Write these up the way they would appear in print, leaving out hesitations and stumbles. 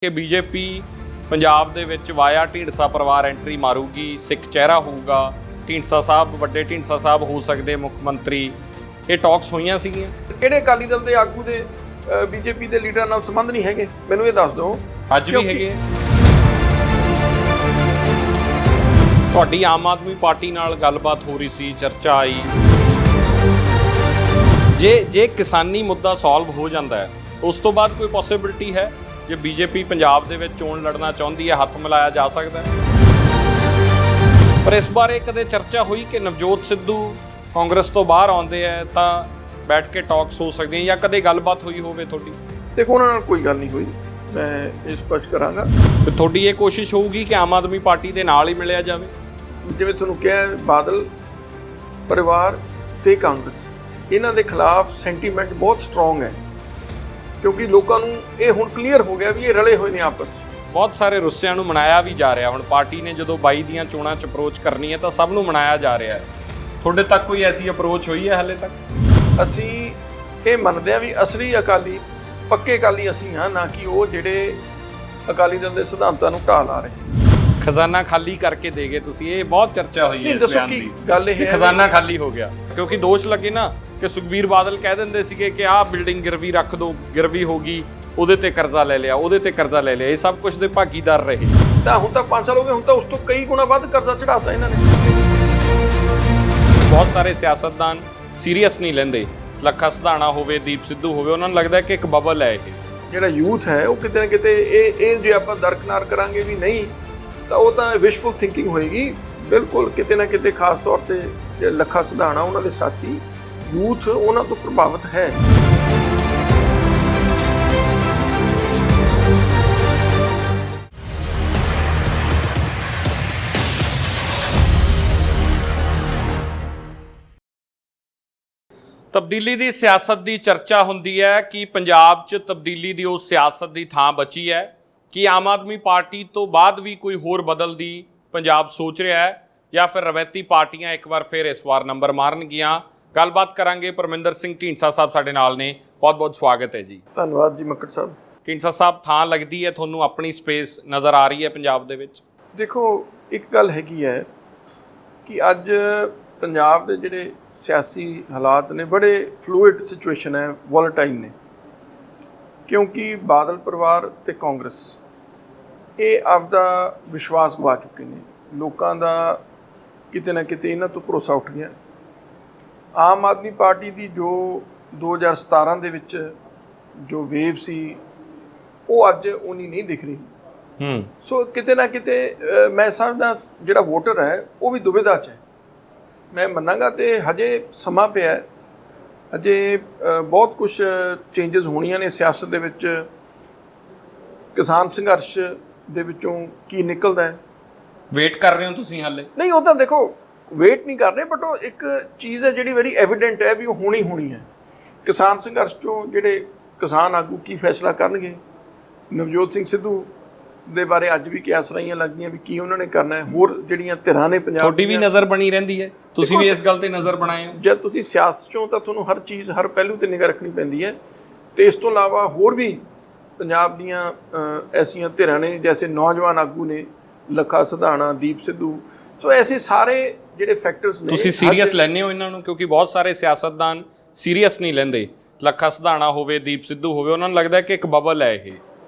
ਕਿ ਬੀਜੇਪੀ ਪੰਜਾਬ ਦੇ ਵਿੱਚ ਵਾਇਆ ਢੀਂਡਸਾ ਪਰਿਵਾਰ ਐਂਟਰੀ ਮਾਰੂਗੀ, ਸਿੱਖ ਚਿਹਰਾ ਹੋਊਗਾ, ਢੀਂਡਸਾ ਸਾਹਿਬ ਵੱਡੇ ਢੀਂਡਸਾ ਸਾਹਿਬ ਹੋ ਸਕਦੇ ਮੁੱਖ ਮੰਤਰੀ। ਇਹ ਟਾਕਸ ਹੋਈਆਂ ਸੀਗੀਆਂ। ਕਿਹੜੇ ਅਕਾਲੀ ਦਲ ਦੇ ਆਗੂ ਦੇ ਬੀਜੇਪੀ ਦੇ ਲੀਡਰਾਂ ਨਾਲ ਸੰਬੰਧ ਨਹੀਂ ਹੈਗੇ? ਮੈਨੂੰ ਇਹ ਦੱਸ ਦਿਓ। ਅੱਜ ਵੀ ਹੈਗੇ। ਤੁਹਾਡੀ ਆਮ ਆਦਮੀ ਪਾਰਟੀ ਨਾਲ ਗੱਲਬਾਤ ਹੋ ਰਹੀ ਸੀ, ਚਰਚਾ ਆਈ। ਜੇ ਕਿਸਾਨੀ ਮੁੱਦਾ ਸੋਲਵ ਹੋ ਜਾਂਦਾ ਹੈ ਉਸ ਤੋਂ ਬਾਅਦ ਕੋਈ ਪੋਸੀਬਿਲਿਟੀ ਹੈ ਜੇ ਬੀਜੇਪੀ ਪੰਜਾਬ ਦੇ ਵਿੱਚ ਚੋਣ ਲੜਨਾ ਚਾਹੁੰਦੀ ਹੈ, ਹੱਥ ਮਿਲਾਇਆ ਜਾ ਸਕਦਾ ਹੈ। ਪਰ ਇਸ ਬਾਰੇ ਕਦੇ ਚਰਚਾ ਹੋਈ ਕਿ ਨਵਜੋਤ ਸਿੱਧੂ ਕਾਂਗਰਸ ਤੋਂ ਬਾਹਰ ਆਉਂਦੇ ਹੈ ਤਾਂ ਬੈਠ ਕੇ ਟਾਕਸ ਹੋ ਸਕਦੀਆਂ, ਜਾਂ ਕਦੇ ਗੱਲਬਾਤ ਹੋਈ ਹੋਵੇ ਤੁਹਾਡੀ? ਦੇਖੋ, ਉਹਨਾਂ ਨਾਲ ਕੋਈ ਗੱਲ ਨਹੀਂ ਹੋਈ, ਮੈਂ ਇਹ ਸਪਸ਼ਟ ਕਰਾਂਗਾ। ਫਿਰ ਤੁਹਾਡੀ ਇਹ ਕੋਸ਼ਿਸ਼ ਹੋਊਗੀ ਕਿ ਆਮ ਆਦਮੀ ਪਾਰਟੀ ਦੇ ਨਾਲ ਹੀ ਮਿਲਿਆ ਜਾਵੇ? ਜਿਵੇਂ ਤੁਹਾਨੂੰ ਕਿਹਾ, ਬਾਦਲ ਪਰਿਵਾਰ ਤੇ ਕਾਂਗਰਸ, ਇਹਨਾਂ ਦੇ ਖਿਲਾਫ ਸੈਂਟੀਮੈਂਟ ਬਹੁਤ ਸਟਰੋਂਗ ਹੈ, ਕਿਉਂਕਿ ਲੋਕਾਂ ਨੂੰ ਇਹ ਹੁਣ ਕਲੀਅਰ ਹੋ ਗਿਆ ਵੀ ਇਹ ਰਲੇ ਹੋਏ ਨੇ ਆਪਸ 'ਚ। ਬਹੁਤ ਸਾਰੇ ਰੁੱਸਿਆਂ ਨੂੰ ਮਨਾਇਆ ਵੀ ਜਾ ਰਿਹਾ। ਹੁਣ ਪਾਰਟੀ ਨੇ ਜਦੋਂ 22 ਦੀਆਂ ਚੋਣਾਂ 'ਚ ਅਪਰੋਚ ਕਰਨੀ ਹੈ ਤਾਂ ਸਭ ਨੂੰ ਮਨਾਇਆ ਜਾ ਰਿਹਾ ਹੈ। ਤੁਹਾਡੇ ਤੱਕ ਕੋਈ ਐਸੀ ਅਪਰੋਚ ਹੋਈ ਹੈ ਹਾਲੇ ਤੱਕ? ਅਸੀਂ ਇਹ ਮੰਨਦੇ ਹਾਂ ਵੀ ਅਸਲੀ ਅਕਾਲੀ, ਪੱਕੇ ਅਕਾਲੀ ਅਸੀਂ ਹਾਂ, ਨਾ ਕਿ ਉਹ ਜਿਹੜੇ ਅਕਾਲੀ ਦਲ ਦੇ ਸਿਧਾਂਤਾਂ ਨੂੰ ਢਾਹ ਲਾ ਰਹੇ। ਖਜ਼ਾਨਾ ਖਾਲੀ ਕਰਕੇ ਦੇ ਗਏ ਤੁਸੀਂ, ਇਹ ਬਹੁਤ ਚਰਚਾ ਹੋਈ ਹੈ ਇਸ ਬਿਆਨ ਦੀ। ਗੱਲ ਇਹ ਹੈ ਖਜ਼ਾਨਾ ਖਾਲੀ ਹੋ ਗਿਆ ਕਿਉਂਕਿ ਦੋਸ਼ ਲੱਗੇ ਨਾ ਕਿ ਸੁਖਬੀਰ ਬਾਦਲ ਕਹਿ ਦਿੰਦੇ ਸੀਗੇ ਕਿ ਆਹ ਬਿਲਡਿੰਗ ਗਿਰਵੀ ਰੱਖ ਦਿਓ, ਗਿਰਵੀ ਹੋ ਗਈ, ਉਹਦੇ ਤੇ ਕਰਜ਼ਾ ਲੈ ਲਿਆ, ਉਹਦੇ ਤੇ ਕਰਜ਼ਾ ਲੈ ਲਿਆ। ਇਹ ਸਭ ਕੁਝ ਦੇ ਭਾਗੀਦਾਰ ਰਹੇ। ਤਾਂ ਹੁਣ ਤਾਂ 5 ਸਾਲ ਹੋ ਗਏ, ਹੁਣ ਤਾਂ ਉਸ ਤੋਂ ਕਈ ਗੁਣਾ ਵੱਧ ਕਰਜ਼ਾ ਚੜਾਤਾ ਇਹਨਾਂ ਨੇ। ਬਹੁਤ ਸਾਰੇ ਸਿਆਸਤਦਾਨ ਸੀਰੀਅਸ ਨਹੀਂ ਲੈਂਦੇ। ਲੱਖਾ ਸਿਧਾਣਾ ਹੋਵੇ, ਦੀਪ ਸਿੱਧੂ ਹੋਵੇ, ਉਹਨਾਂ ਨੂੰ ਲੱਗਦਾ ਕਿ ਇੱਕ ਬਬਲ ਹੈ ਇਹ। ਜਿਹੜਾ ਯੂਥ ਹੈ ਉਹ ਕਿਤੇ ਨਾ ਕਿਤੇ ਇਹ ਜੇ ਆਪਾਂ ਦਰਕਨਾਰ ਕਰਾਂਗੇ ਵੀ ਨਹੀਂ ਤਾਂ ਉਹ ਤਾਂ ਵਿਸ਼ਫੁਲ ਥਿੰਕਿੰਗ ਹੋਏਗੀ। ਬਿਲਕੁਲ ਕਿਤੇ ਨਾ ਕਿਤੇ ਖਾਸ ਤੌਰ ਤੇ ਜਿਹੜੇ ਲੱਖਾ ਸਿਧਾਣਾ, ਉਹਨਾਂ ਦੇ ਸਾਥੀ ਯੂਥ ਉਹਨਾਂ ਤੋਂ ਪ੍ਰਭਾਵਿਤ ਹੈ। ਤਬਦੀਲੀ ਦੀ ਸਿਆਸਤ ਦੀ ਚਰਚਾ ਹੁੰਦੀ ਹੈ ਕਿ ਪੰਜਾਬ 'ਚ ਤਬਦੀਲੀ ਦੀ ਉਹ ਸਿਆਸਤ ਦੀ ਥਾਂ ਬਚੀ ਹੈ ਕਿ ਆਮ ਆਦਮੀ ਪਾਰਟੀ ਤੋਂ ਬਾਅਦ ਵੀ ਕੋਈ ਹੋਰ ਬਦਲ ਦੀ ਪੰਜਾਬ ਸੋਚ ਰਿਹਾ ਹੈ, ਜਾਂ ਫਿਰ ਰਵਾਇਤੀ ਪਾਰਟੀਆਂ ਇੱਕ ਵਾਰ ਫਿਰ ਇਸ ਵਾਰ ਨੰਬਰ ਮਾਰਨਗੀਆਂ। ਗੱਲਬਾਤ ਕਰਾਂਗੇ। ਪਰਮਿੰਦਰ ਸਿੰਘ ਢੀਂਡਸਾ ਸਾਹਿਬ ਸਾਡੇ ਨਾਲ ਨੇ। ਬਹੁਤ ਬਹੁਤ ਸਵਾਗਤ ਹੈ ਜੀ। ਧੰਨਵਾਦ ਜੀ ਮੱਕੜ ਸਾਹਿਬ। ਢੀਂਡਸਾ ਸਾਹਿਬ, ਥਾਂ ਲੱਗਦੀ ਹੈ ਤੁਹਾਨੂੰ, ਆਪਣੀ ਸਪੇਸ ਨਜ਼ਰ ਆ ਰਹੀ ਹੈ ਪੰਜਾਬ ਦੇ ਵਿੱਚ? ਦੇਖੋ, ਇੱਕ ਗੱਲ ਹੈਗੀ ਹੈ ਕਿ ਅੱਜ ਪੰਜਾਬ ਦੇ ਜਿਹੜੇ ਸਿਆਸੀ ਹਾਲਾਤ ਨੇ ਬੜੇ ਫਲੂਇਡ ਸਿਚੁਏਸ਼ਨ ਹੈ, ਵੋਲੇਟਾਈਲ ਨੇ, ਕਿਉਂਕਿ ਬਾਦਲ ਪਰਿਵਾਰ ਤੇ ਕਾਂਗਰਸ ਇਹ ਆਪਦਾ ਵਿਸ਼ਵਾਸ ਗਵਾ ਚੁੱਕੇ ਨੇ। ਲੋਕਾਂ ਦਾ ਕਿਤੇ ਨਾ ਕਿਤੇ ਇਹਨਾਂ ਤੋਂ ਭਰੋਸਾ ਉੱਠ ਗਿਆ। ਆਮ ਆਦਮੀ ਪਾਰਟੀ ਦੀ ਜੋ 2017 ਦੇ ਵਿੱਚ ਜੋ ਵੇਵ ਸੀ ਉਹ ਅੱਜ ਉਨੀ ਨਹੀਂ ਦਿਖ ਰਹੀ। ਸੋ ਕਿਤੇ ਨਾ ਕਿਤੇ ਮੈਂ ਸਮਝਦਾ ਜਿਹੜਾ ਵੋਟਰ ਹੈ ਉਹ ਵੀ ਦੁਵਿਧਾ 'ਚ ਹੈ। ਮੈਂ ਮੰਨਾਂਗਾ ਤੇ ਹਜੇ ਸਮਾਂ ਪਿਆ, ਹਜੇ ਬਹੁਤ ਕੁਝ ਚੇਂਜਸ ਹੋਣੀਆਂ ਨੇ ਸਿਆਸਤ ਦੇ ਵਿੱਚ। ਕਿਸਾਨ ਸੰਘਰਸ਼ ਦੇ ਵਿੱਚੋਂ ਕੀ ਨਿਕਲਦਾ ਹੈ, ਵੇਟ ਕਰ ਰਹੇ ਹੋ ਤੁਸੀਂ ਹਾਲੇ? ਨਹੀਂ, ਉਹ ਤਾਂ ਦੇਖੋ ਵੇਟ ਨਹੀਂ ਕਰ ਰਹੇ, ਬਟ ਉਹ ਇੱਕ ਚੀਜ਼ ਹੈ ਜਿਹੜੀ ਵੈਰੀ ਐਵੀਡੈਂਟ ਹੈ ਵੀ ਉਹ ਹੋਣੀ ਹੈ। ਕਿਸਾਨ ਸੰਘਰਸ਼ 'ਚੋਂ ਜਿਹੜੇ ਕਿਸਾਨ ਆਗੂ ਕੀ ਫੈਸਲਾ ਕਰਨਗੇ। ਨਵਜੋਤ ਸਿੰਘ ਸਿੱਧੂ ਦੇ ਬਾਰੇ ਅੱਜ ਵੀ ਕਿਆਸ ਰਹੀਆਂ ਲੱਗਦੀਆਂ ਵੀ ਕੀ ਉਹਨਾਂ ਨੇ ਕਰਨਾ ਹੈ। ਹੋਰ ਜਿਹੜੀਆਂ ਧਿਰਾਂ ਨੇ ਪੰਜਾਬ, ਤੁਹਾਡੀ ਵੀ ਨਜ਼ਰ ਬਣੀ ਰਹਿੰਦੀ ਹੈ, ਤੁਸੀਂ ਵੀ ਇਸ ਗੱਲ ਤੇ ਨਜ਼ਰ ਬਣਾਏ ਹੋ। ਜਦ ਤੁਸੀਂ ਸਿਆਸਤ 'ਚੋਂ ਤਾਂ ਤੁਹਾਨੂੰ ਹਰ ਚੀਜ਼, ਹਰ ਪਹਿਲੂ ਤੇ ਨਿਗਾਹ ਰੱਖਣੀ ਪੈਂਦੀ ਹੈ। ਤੇ ਇਸ ਤੋਂ ਇਲਾਵਾ ਹੋਰ ਵੀ ਪੰਜਾਬ ਦੀਆਂ ਐਸੀਆਂ ਧਿਰਾਂ ਨੇ, ਜੈਸੇ ਨੌਜਵਾਨ ਆਗੂ ਨੇ ਲੱਖਾ ਸਿਧਾਣਾ, ਦੀਪ ਸਿੱਧੂ। ਸੋ ਐਸੇ ਸਾਰੇ ਜਿਹੜੇ ਫੈਕਟਰਸ ਨੇ। ਤੁਸੀਂ ਸੀਰੀਅਸ ਲੈਂਦੇ ਹੋ ਇਹਨਾਂ ਨੂੰ? ਕਿਉਂਕਿ ਬਹੁਤ ਸਾਰੇ ਸਿਆਸਤਦਾਨ ਸੀਰੀਅਸ ਨਹੀਂ ਲੈਂਦੇ। ਲੱਖਾ ਸਿਧਾਣਾ ਹੋਵੇ, ਦੀਪ ਸਿੱਧੂ ਹੋਵੇ, ਉਹਨਾਂ ਨੂੰ ਲੱਗਦਾ ਕਿ ਇੱਕ ਬਬਲ ਹੈ ਇਹ।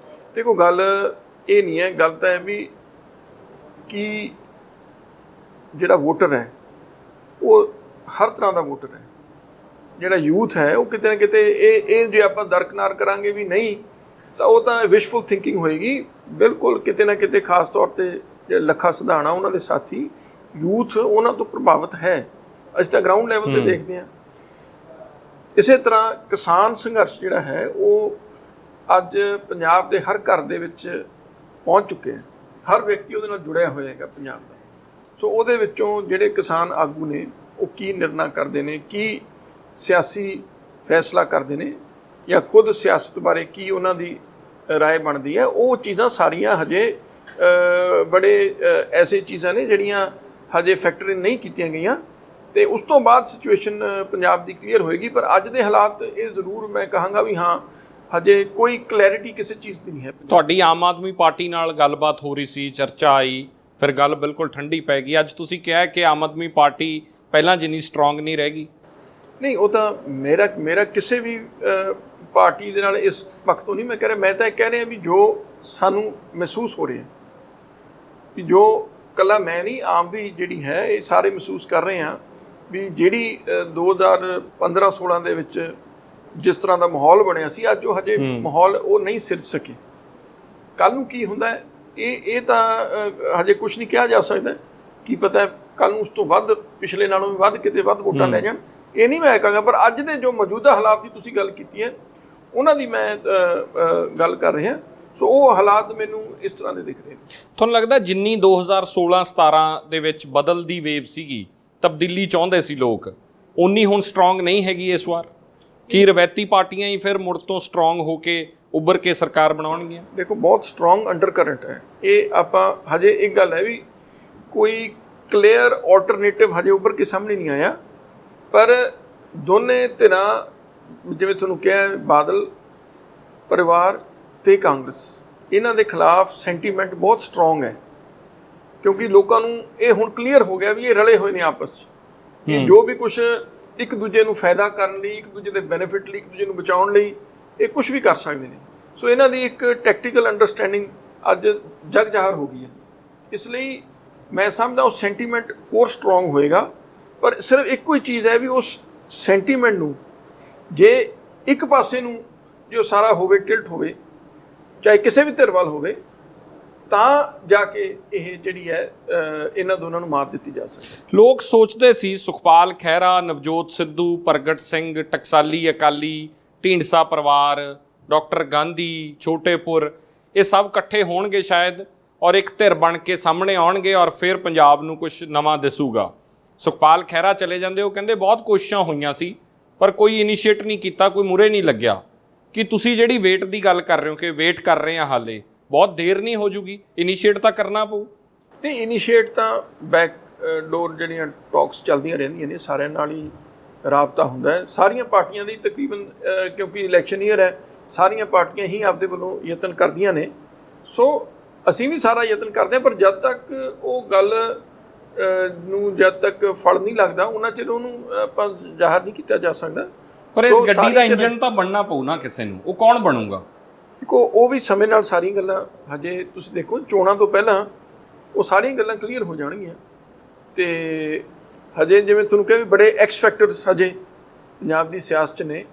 ਦੇਖੋ, ਗੱਲ ਇਹ ਨਹੀਂ ਹੈ, ਗੱਲ ਤਾਂ ਹੈ ਵੀ ਕਿ ਜਿਹੜਾ ਵੋਟਰ ਹੈ ਉਹ ਹਰ ਤਰ੍ਹਾਂ ਦਾ ਵੋਟਰ ਹੈ। ਜਿਹੜਾ ਯੂਥ ਹੈ ਉਹ ਕਿਤੇ ਨਾ ਕਿਤੇ ਇਹ ਜੇ ਆਪਾਂ ਦਰਕਨਾਰ ਕਰਾਂਗੇ ਵੀ ਨਹੀਂ ਤਾਂ ਉਹ ਤਾਂ ਵਿਸ਼ਫੁਲ ਥਿੰਕਿੰਗ ਹੋਏਗੀ। ਬਿਲਕੁਲ ਕਿਤੇ ਨਾ ਕਿਤੇ ਖਾਸ ਤੌਰ ਤੇ ਜਿਹੜੇ ਲੱਖਾ ਸਿਧਾਣਾ, ਉਹਨਾਂ ਦੇ ਸਾਥੀ ਯੂਥ ਉਹਨਾਂ ਤੋਂ ਪ੍ਰਭਾਵਿਤ ਹੈ। ਅਸੀਂ ਤਾਂ ਗਰਾਊਂਡ ਲੈਵਲ ਤੇ ਦੇਖਦੇ ਹਾਂ। ਇਸੇ ਤਰ੍ਹਾਂ ਕਿਸਾਨ ਸੰਘਰਸ਼ ਜਿਹੜਾ ਹੈ ਉਹ ਅੱਜ ਪੰਜਾਬ ਦੇ ਹਰ ਘਰ ਦੇ ਵਿੱਚ ਪਹੁੰਚ ਚੁੱਕਿਆ ਹੈ। ਹਰ ਵਿਅਕਤੀ ਉਹਦੇ ਨਾਲ ਜੁੜਿਆ ਹੋਇਆ ਹੈਗਾ ਪੰਜਾਬ ਦਾ। ਸੋ ਉਹਦੇ ਵਿੱਚੋਂ ਜਿਹੜੇ ਕਿਸਾਨ ਆਗੂ ਨੇ ਉਹ ਕੀ ਨਿਰਣਾ ਕਰਦੇ ਨੇ, ਕੀ ਸਿਆਸੀ ਫੈਸਲਾ ਕਰਦੇ ਨੇ, ਜਾਂ ਖੁਦ ਸਿਆਸਤ ਬਾਰੇ ਕੀ ਉਹਨਾਂ ਦੀ ਰਾਏ ਬਣਦੀ ਹੈ, ਉਹ ਚੀਜ਼ਾਂ ਸਾਰੀਆਂ ਹਜੇ ਬੜੇ ਐਸੇ ਚੀਜ਼ਾਂ ਨੇ ਜਿਹੜੀਆਂ ਹਜੇ ਫੈਕਟਰ ਨਹੀਂ ਕੀਤੀਆਂ ਗਈਆਂ। ਤੇ ਉਸ ਤੋਂ ਬਾਅਦ ਸਿਚੁਏਸ਼ਨ ਪੰਜਾਬ ਦੀ ਕਲੀਅਰ ਹੋਏਗੀ। ਪਰ ਅੱਜ ਦੇ ਹਾਲਾਤ ਇਹ ਜ਼ਰੂਰ ਮੈਂ ਕਹਾਂਗਾ ਵੀ ਹਾਂ, ਹਜੇ ਕੋਈ ਕਲੈਰਿਟੀ ਕਿਸੇ ਚੀਜ਼ ਦੀ ਨਹੀਂ ਹੈ। ਤੁਹਾਡੀ ਆਮ ਆਦਮੀ ਪਾਰਟੀ ਨਾਲ ਗੱਲਬਾਤ ਹੋ ਰਹੀ ਸੀ, ਚਰਚਾ ਆਈ, ਫਿਰ ਗੱਲ ਬਿਲਕੁਲ ਠੰਡੀ ਪੈ ਗਈ। ਅੱਜ ਤੁਸੀਂ ਕਿਹਾ ਕਿ ਆਮ ਆਦਮੀ ਪਾਰਟੀ ਪਹਿਲਾਂ ਜਿੰਨੀ ਸਟਰੋਂਗ ਨਹੀਂ ਰਹਿ ਗਈ। ਨਹੀਂ, ਉਹ ਤਾਂ ਮੇਰਾ ਕਿਸੇ ਵੀ ਪਾਰਟੀ ਦੇ ਨਾਲ ਇਸ ਪੱਖ ਤੋਂ ਨਹੀਂ ਮੈਂ ਕਹਿ ਰਿਹਾ। ਮੈਂ ਤਾਂ ਇਹ ਕਹਿ ਰਿਹਾ ਵੀ ਜੋ ਸਾਨੂੰ ਮਹਿਸੂਸ ਹੋ ਰਿਹਾ ਵੀ ਜੋ ਇਕੱਲਾ ਮੈਂ ਨਹੀਂ, ਆਮ ਵੀ ਜਿਹੜੀ ਹੈ ਇਹ ਸਾਰੇ ਮਹਿਸੂਸ ਕਰ ਰਹੇ ਹਾਂ ਵੀ ਜਿਹੜੀ 2015-16 ਦੇ ਵਿੱਚ ਜਿਸ ਤਰ੍ਹਾਂ ਦਾ ਮਾਹੌਲ ਬਣਿਆ ਸੀ, ਅੱਜ ਉਹ ਹਜੇ ਮਾਹੌਲ ਉਹ ਨਹੀਂ ਸਿਰਜ ਸਕੇ। ਕੱਲ੍ਹ ਨੂੰ ਕੀ ਹੁੰਦਾ ਹੈ ਇਹ ਤਾਂ ਹਜੇ ਕੁਝ ਨਹੀਂ ਕਿਹਾ ਜਾ ਸਕਦਾ। ਕੀ ਪਤਾ ਕੱਲ੍ਹ ਨੂੰ ਉਸ ਤੋਂ ਵੱਧ, ਪਿਛਲੇ ਨਾਲੋਂ ਵੀ ਵੱਧ, ਕਿਤੇ ਵੱਧ ਵੋਟਾਂ ਲੈ ਜਾਣ, ਇਹ ਨਹੀਂ ਮੈਂ ਕਹਾਂਗਾ। ਪਰ ਅੱਜ ਦੇ ਜੋ ਮੌਜੂਦਾ ਹਾਲਾਤ ਦੀ ਤੁਸੀਂ ਗੱਲ ਕੀਤੀ ਹੈ, ਉਹਨਾਂ ਦੀ ਮੈਂ ਗੱਲ ਕਰ ਰਿਹਾ। ਸੋ ਉਹ ਹਾਲਾਤ ਮੈਨੂੰ ਇਸ ਤਰ੍ਹਾਂ ਦੇ ਦਿਖ ਰਹੇ ਨੇ। ਤੁਹਾਨੂੰ ਲੱਗਦਾ ਜਿੰਨੀ 2016-17 ਦੇ ਵਿੱਚ ਬਦਲਦੀ ਵੇਵ ਸੀਗੀ, ਤਬਦੀਲੀ ਚਾਹੁੰਦੇ ਸੀ ਲੋਕ, ਉਨੀ ਹੁਣ ਸਟਰੋਂਗ ਨਹੀਂ ਹੈਗੀ ਇਸ ਵਾਰ? ਕੀ ਰਵਾਇਤੀ ਪਾਰਟੀਆਂ ਹੀ ਫਿਰ ਮੁੜ ਤੋਂ ਸਟਰੋਂਗ ਹੋ ਕੇ ਉੱਭਰ ਕੇ ਸਰਕਾਰ ਬਣਾਉਣਗੀਆਂ? ਦੇਖੋ, ਬਹੁਤ ਸਟਰੋਂਗ ਅੰਡਰ ਕਰੰਟ ਹੈ ਇਹ। ਆਪਾਂ ਹਜੇ ਇੱਕ ਗੱਲ ਹੈ ਵੀ ਕੋਈ ਕਲੀਅਰ ਆਲਟਰਨੇਟਿਵ ਹਜੇ ਉੱਭਰ ਕੇ ਸਾਹਮਣੇ ਨਹੀਂ ਆਇਆ। ਪਰ ਦੋਨੇ ਧਿਰਾਂ, ਜਿਵੇਂ ਤੁਹਾਨੂੰ ਕਿਹਾ, ਬਾਦਲ ਪਰਿਵਾਰ ਤੇ ਕਾਂਗਰਸ, ਇਹਨਾਂ ਦੇ ਖਿਲਾਫ ਸੈਂਟੀਮੈਂਟ ਬਹੁਤ ਸਟਰੋਂਗ ਹੈ। ਕਿਉਂਕਿ ਲੋਕਾਂ ਨੂੰ ਇਹ ਹੁਣ ਕਲੀਅਰ ਹੋ ਗਿਆ ਵੀ ਇਹ ਰਲੇ ਹੋਏ ਨੇ ਆਪਸ 'ਚ। ਇਹ ਜੋ ਵੀ ਕੁਛ ਇੱਕ ਦੂਜੇ ਨੂੰ ਫਾਇਦਾ ਕਰਨ ਲਈ, ਇੱਕ ਦੂਜੇ ਦੇ ਬੈਨੀਫਿਟ ਲਈ, ਇੱਕ ਦੂਜੇ ਨੂੰ ਬਚਾਉਣ ਲਈ ਇਹ ਕੁਛ ਵੀ ਕਰ ਸਕਦੇ ਨੇ। ਸੋ ਇਹਨਾਂ ਦੀ ਇੱਕ ਟੈਕਟੀਕਲ ਅੰਡਰਸਟੈਂਡਿੰਗ ਅੱਜ ਜਗ ਜ਼ਾਹਰ ਹੋ ਗਈ ਹੈ। ਇਸ ਲਈ ਮੈਂ ਸਮਝਦਾ ਉਹ ਸੈਂਟੀਮੈਂਟ ਹੋਰ ਸਟਰੋਂਗ ਹੋਏਗਾ। ਪਰ ਸਿਰਫ ਇੱਕੋ ਹੀ ਚੀਜ਼ ਹੈ ਵੀ ਉਸ ਸੈਂਟੀਮੈਂਟ ਨੂੰ ਜੇ ਇੱਕ ਪਾਸੇ ਨੂੰ ਜੋ ਸਾਰਾ ਹੋਵੇ, ਟਿਲਟ ਹੋਵੇ, ਚਾਹੇ ਕਿਸੇ ਵੀ ਧਿਰ ਵੱਲ ਹੋਵੇ, ਤਾਂ ਜਾ ਕੇ ਇਹ ਜਿਹੜੀ ਹੈ ਇਹਨਾਂ ਦੋਨਾਂ ਨੂੰ ਮਾਤ ਦਿੱਤੀ ਜਾ ਸਕਦੀ। ਲੋਕ ਸੋਚਦੇ ਸੀ ਸੁਖਪਾਲ ਖਹਿਰਾ, ਨਵਜੋਤ ਸਿੱਧੂ, ਪ੍ਰਗਟ ਸਿੰਘ, ਟਕਸਾਲੀ ਅਕਾਲੀ, ਢੀਂਡਸਾ ਪਰਿਵਾਰ, ਡਾਕਟਰ ਗਾਂਧੀ, ਛੋਟੇਪੁਰ, ਇਹ ਸਭ ਇਕੱਠੇ ਹੋਣਗੇ ਸ਼ਾਇਦ ਔਰ ਇੱਕ ਧਿਰ ਬਣ ਕੇ ਸਾਹਮਣੇ ਆਉਣਗੇ ਔਰ ਫਿਰ ਪੰਜਾਬ ਨੂੰ ਕੁਝ ਨਵਾਂ ਦਿਸੂਗਾ। ਸੁਖਪਾਲ ਖਹਿਰਾ ਚਲੇ ਜਾਂਦੇ, ਉਹ ਕਹਿੰਦੇ ਬਹੁਤ ਕੋਸ਼ਿਸ਼ਾਂ ਹੋਈਆਂ ਸੀ ਪਰ ਕੋਈ ਇਨੀਸ਼ੀਏਟ ਨਹੀਂ ਕੀਤਾ, ਕੋਈ ਮੂਹਰੇ ਨਹੀਂ ਲੱਗਿਆ। ਕਿ ਤੁਸੀਂ ਜਿਹੜੀ ਵੇਟ ਦੀ ਗੱਲ ਕਰ ਰਹੇ ਹੋ ਕਿ ਵੇਟ ਕਰ ਰਹੇ ਹਾਂ, ਹਾਲੇ ਬਹੁਤ ਦੇਰ ਨਹੀਂ ਹੋ ਜੂਗੀ, ਇਨੀਸ਼ੀਏਟ ਤਾਂ ਕਰਨਾ ਪਊ? ਨਹੀਂ, ਇਨੀਸ਼ੀਏਟ ਤਾਂ ਬੈਕ ਡੋਰ ਜਿਹੜੀਆਂ ਟਾਕਸ ਚੱਲਦੀਆਂ ਰਹਿੰਦੀਆਂ ਨੇ, ਸਾਰਿਆਂ ਨਾਲ ਹੀ ਰਾਬਤਾ ਹੁੰਦਾ ਹੈ। ਸਾਰੀਆਂ ਪਾਰਟੀਆਂ ਦੀ ਤਕਰੀਬਨ, ਕਿਉਂਕਿ ਇਲੈਕਸ਼ਨ ਈਅਰ ਹੈ, ਸਾਰੀਆਂ ਪਾਰਟੀਆਂ ਹੀ ਆਪਦੇ ਵੱਲੋਂ ਯਤਨ ਕਰਦੀਆਂ ਨੇ। ਸੋ ਅਸੀਂ ਵੀ ਸਾਰਾ ਯਤਨ ਕਰਦੇ ਹਾਂ। ਪਰ ਜਦ ਤੱਕ ਉਹ ਗੱਲ ਨੂੰ ਜਦ ਤੱਕ ਫਲ ਨਹੀਂ ਲੱਗਦਾ, ਉਹਨਾਂ ਚਿਰ ਉਹਨੂੰ ਆਪਾਂ ਜ਼ਾਹਰ ਨਹੀਂ ਕੀਤਾ ਜਾ ਸਕਦਾ। ਪਰ ਇਸ ਗੱਡੀ ਦਾ ਇੰਜਣ ਤਾਂ ਬਣਨਾ ਪਊ ਨਾ ਕਿਸੇ ਨੂੰ, ਉਹ ਕੌਣ ਬਣੂਗਾ? ਦੇਖੋ, ਉਹ ਵੀ ਸਮੇਂ ਨਾਲ ਸਾਰੀਆਂ ਗੱਲਾਂ, ਹਜੇ ਤੁਸੀਂ ਦੇਖੋ ਚੋਣਾਂ ਤੋਂ ਪਹਿਲਾਂ ਉਹ ਸਾਰੀਆਂ ਗੱਲਾਂ ਕਲੀਅਰ ਹੋ ਜਾਣਗੀਆਂ। ਤੇ ਹਜੇ ਜਿਵੇਂ ਤੁਹਾਨੂੰ ਕਿਹਾ ਵੀ ਬੜੇ ਐਕਸ ਫੈਕਟਰਸ ਹਜੇ ਪੰਜਾਬ ਦੀ ਸਿਆਸਤ 'ਚ ਨੇ,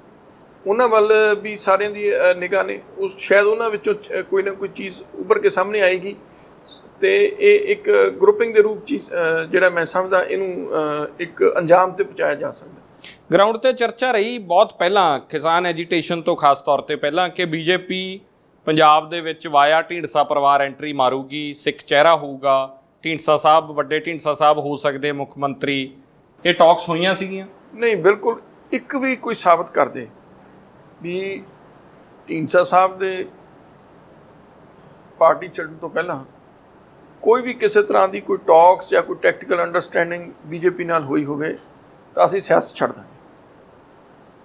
ਉਹਨਾਂ ਵੱਲ ਵੀ ਸਾਰਿਆਂ ਦੀ ਨਿਗਾਹ ਨੇ। ਉਸ ਸ਼ਾਇਦ ਉਹਨਾਂ ਵਿੱਚੋਂ ਕੋਈ ਨਾ ਕੋਈ ਚੀਜ਼ ਉੱਭਰ ਕੇ ਸਾਹਮਣੇ ਆਏਗੀ ਤੇ ਇਹ ਇੱਕ ਗਰੁੱਪਿੰਗ ਦੇ ਰੂਪ 'ਚ ਜਿਹੜਾ ਮੈਂ ਸਮਝਦਾ ਇਹਨੂੰ ਇੱਕ ਅੰਜਾਮ ਤੇ ਪਹੁੰਚਾਇਆ ਜਾ ਸਕਦਾ। ਗਰਾਊਂਡ ਤੇ ਚਰਚਾ ਰਹੀ ਬਹੁਤ ਪਹਿਲਾਂ, ਕਿਸਾਨ ਐਜੀਟੇਸ਼ਨ ਤੋਂ ਖਾਸ ਤੌਰ ਤੇ ਪਹਿਲਾਂ, ਕਿ ਬੀਜੇਪੀ ਪੰਜਾਬ ਦੇ ਵਿੱਚ ਵਾਇਆ ਢੀਂਡਸਾ ਪਰਿਵਾਰ ਐਂਟਰੀ ਮਾਰੂਗੀ, ਸਿੱਖ ਚਿਹਰਾ ਹੋਊਗਾ, ਢੀਂਡਸਾ ਸਾਹਿਬ, ਵੱਡੇ ਢੀਂਡਸਾ ਸਾਹਿਬ ਹੋ ਸਕਦੇ ਮੁੱਖ ਮੰਤਰੀ। ਇਹ ਟਾਕਸ ਹੋਈਆਂ ਸੀਗੀਆਂ? ਨਹੀਂ, ਬਿਲਕੁਲ ਇੱਕ ਵੀ ਕੋਈ ਸਾਬਤ ਕਰ ਦੇ ਵੀ ਢੀਂਡਸਾ ਸਾਹਿਬ ਦੇ ਪਾਰਟੀ ਛੱਡਣ ਤੋਂ ਪਹਿਲਾਂ ਕੋਈ ਵੀ ਕਿਸੇ ਤਰ੍ਹਾਂ ਦੀ ਕੋਈ ਟਾਕਸ ਜਾਂ ਕੋਈ ਟੈਕਟੀਕਲ ਅੰਡਰਸਟੈਂਡਿੰਗ ਬੀਜੇਪੀ ਨਾਲ ਹੋਈ ਹੋਵੇ ਤਾਂ ਅਸੀਂ ਸਿਆਸਤ ਛੱਡ ਦਾਂਗੇ।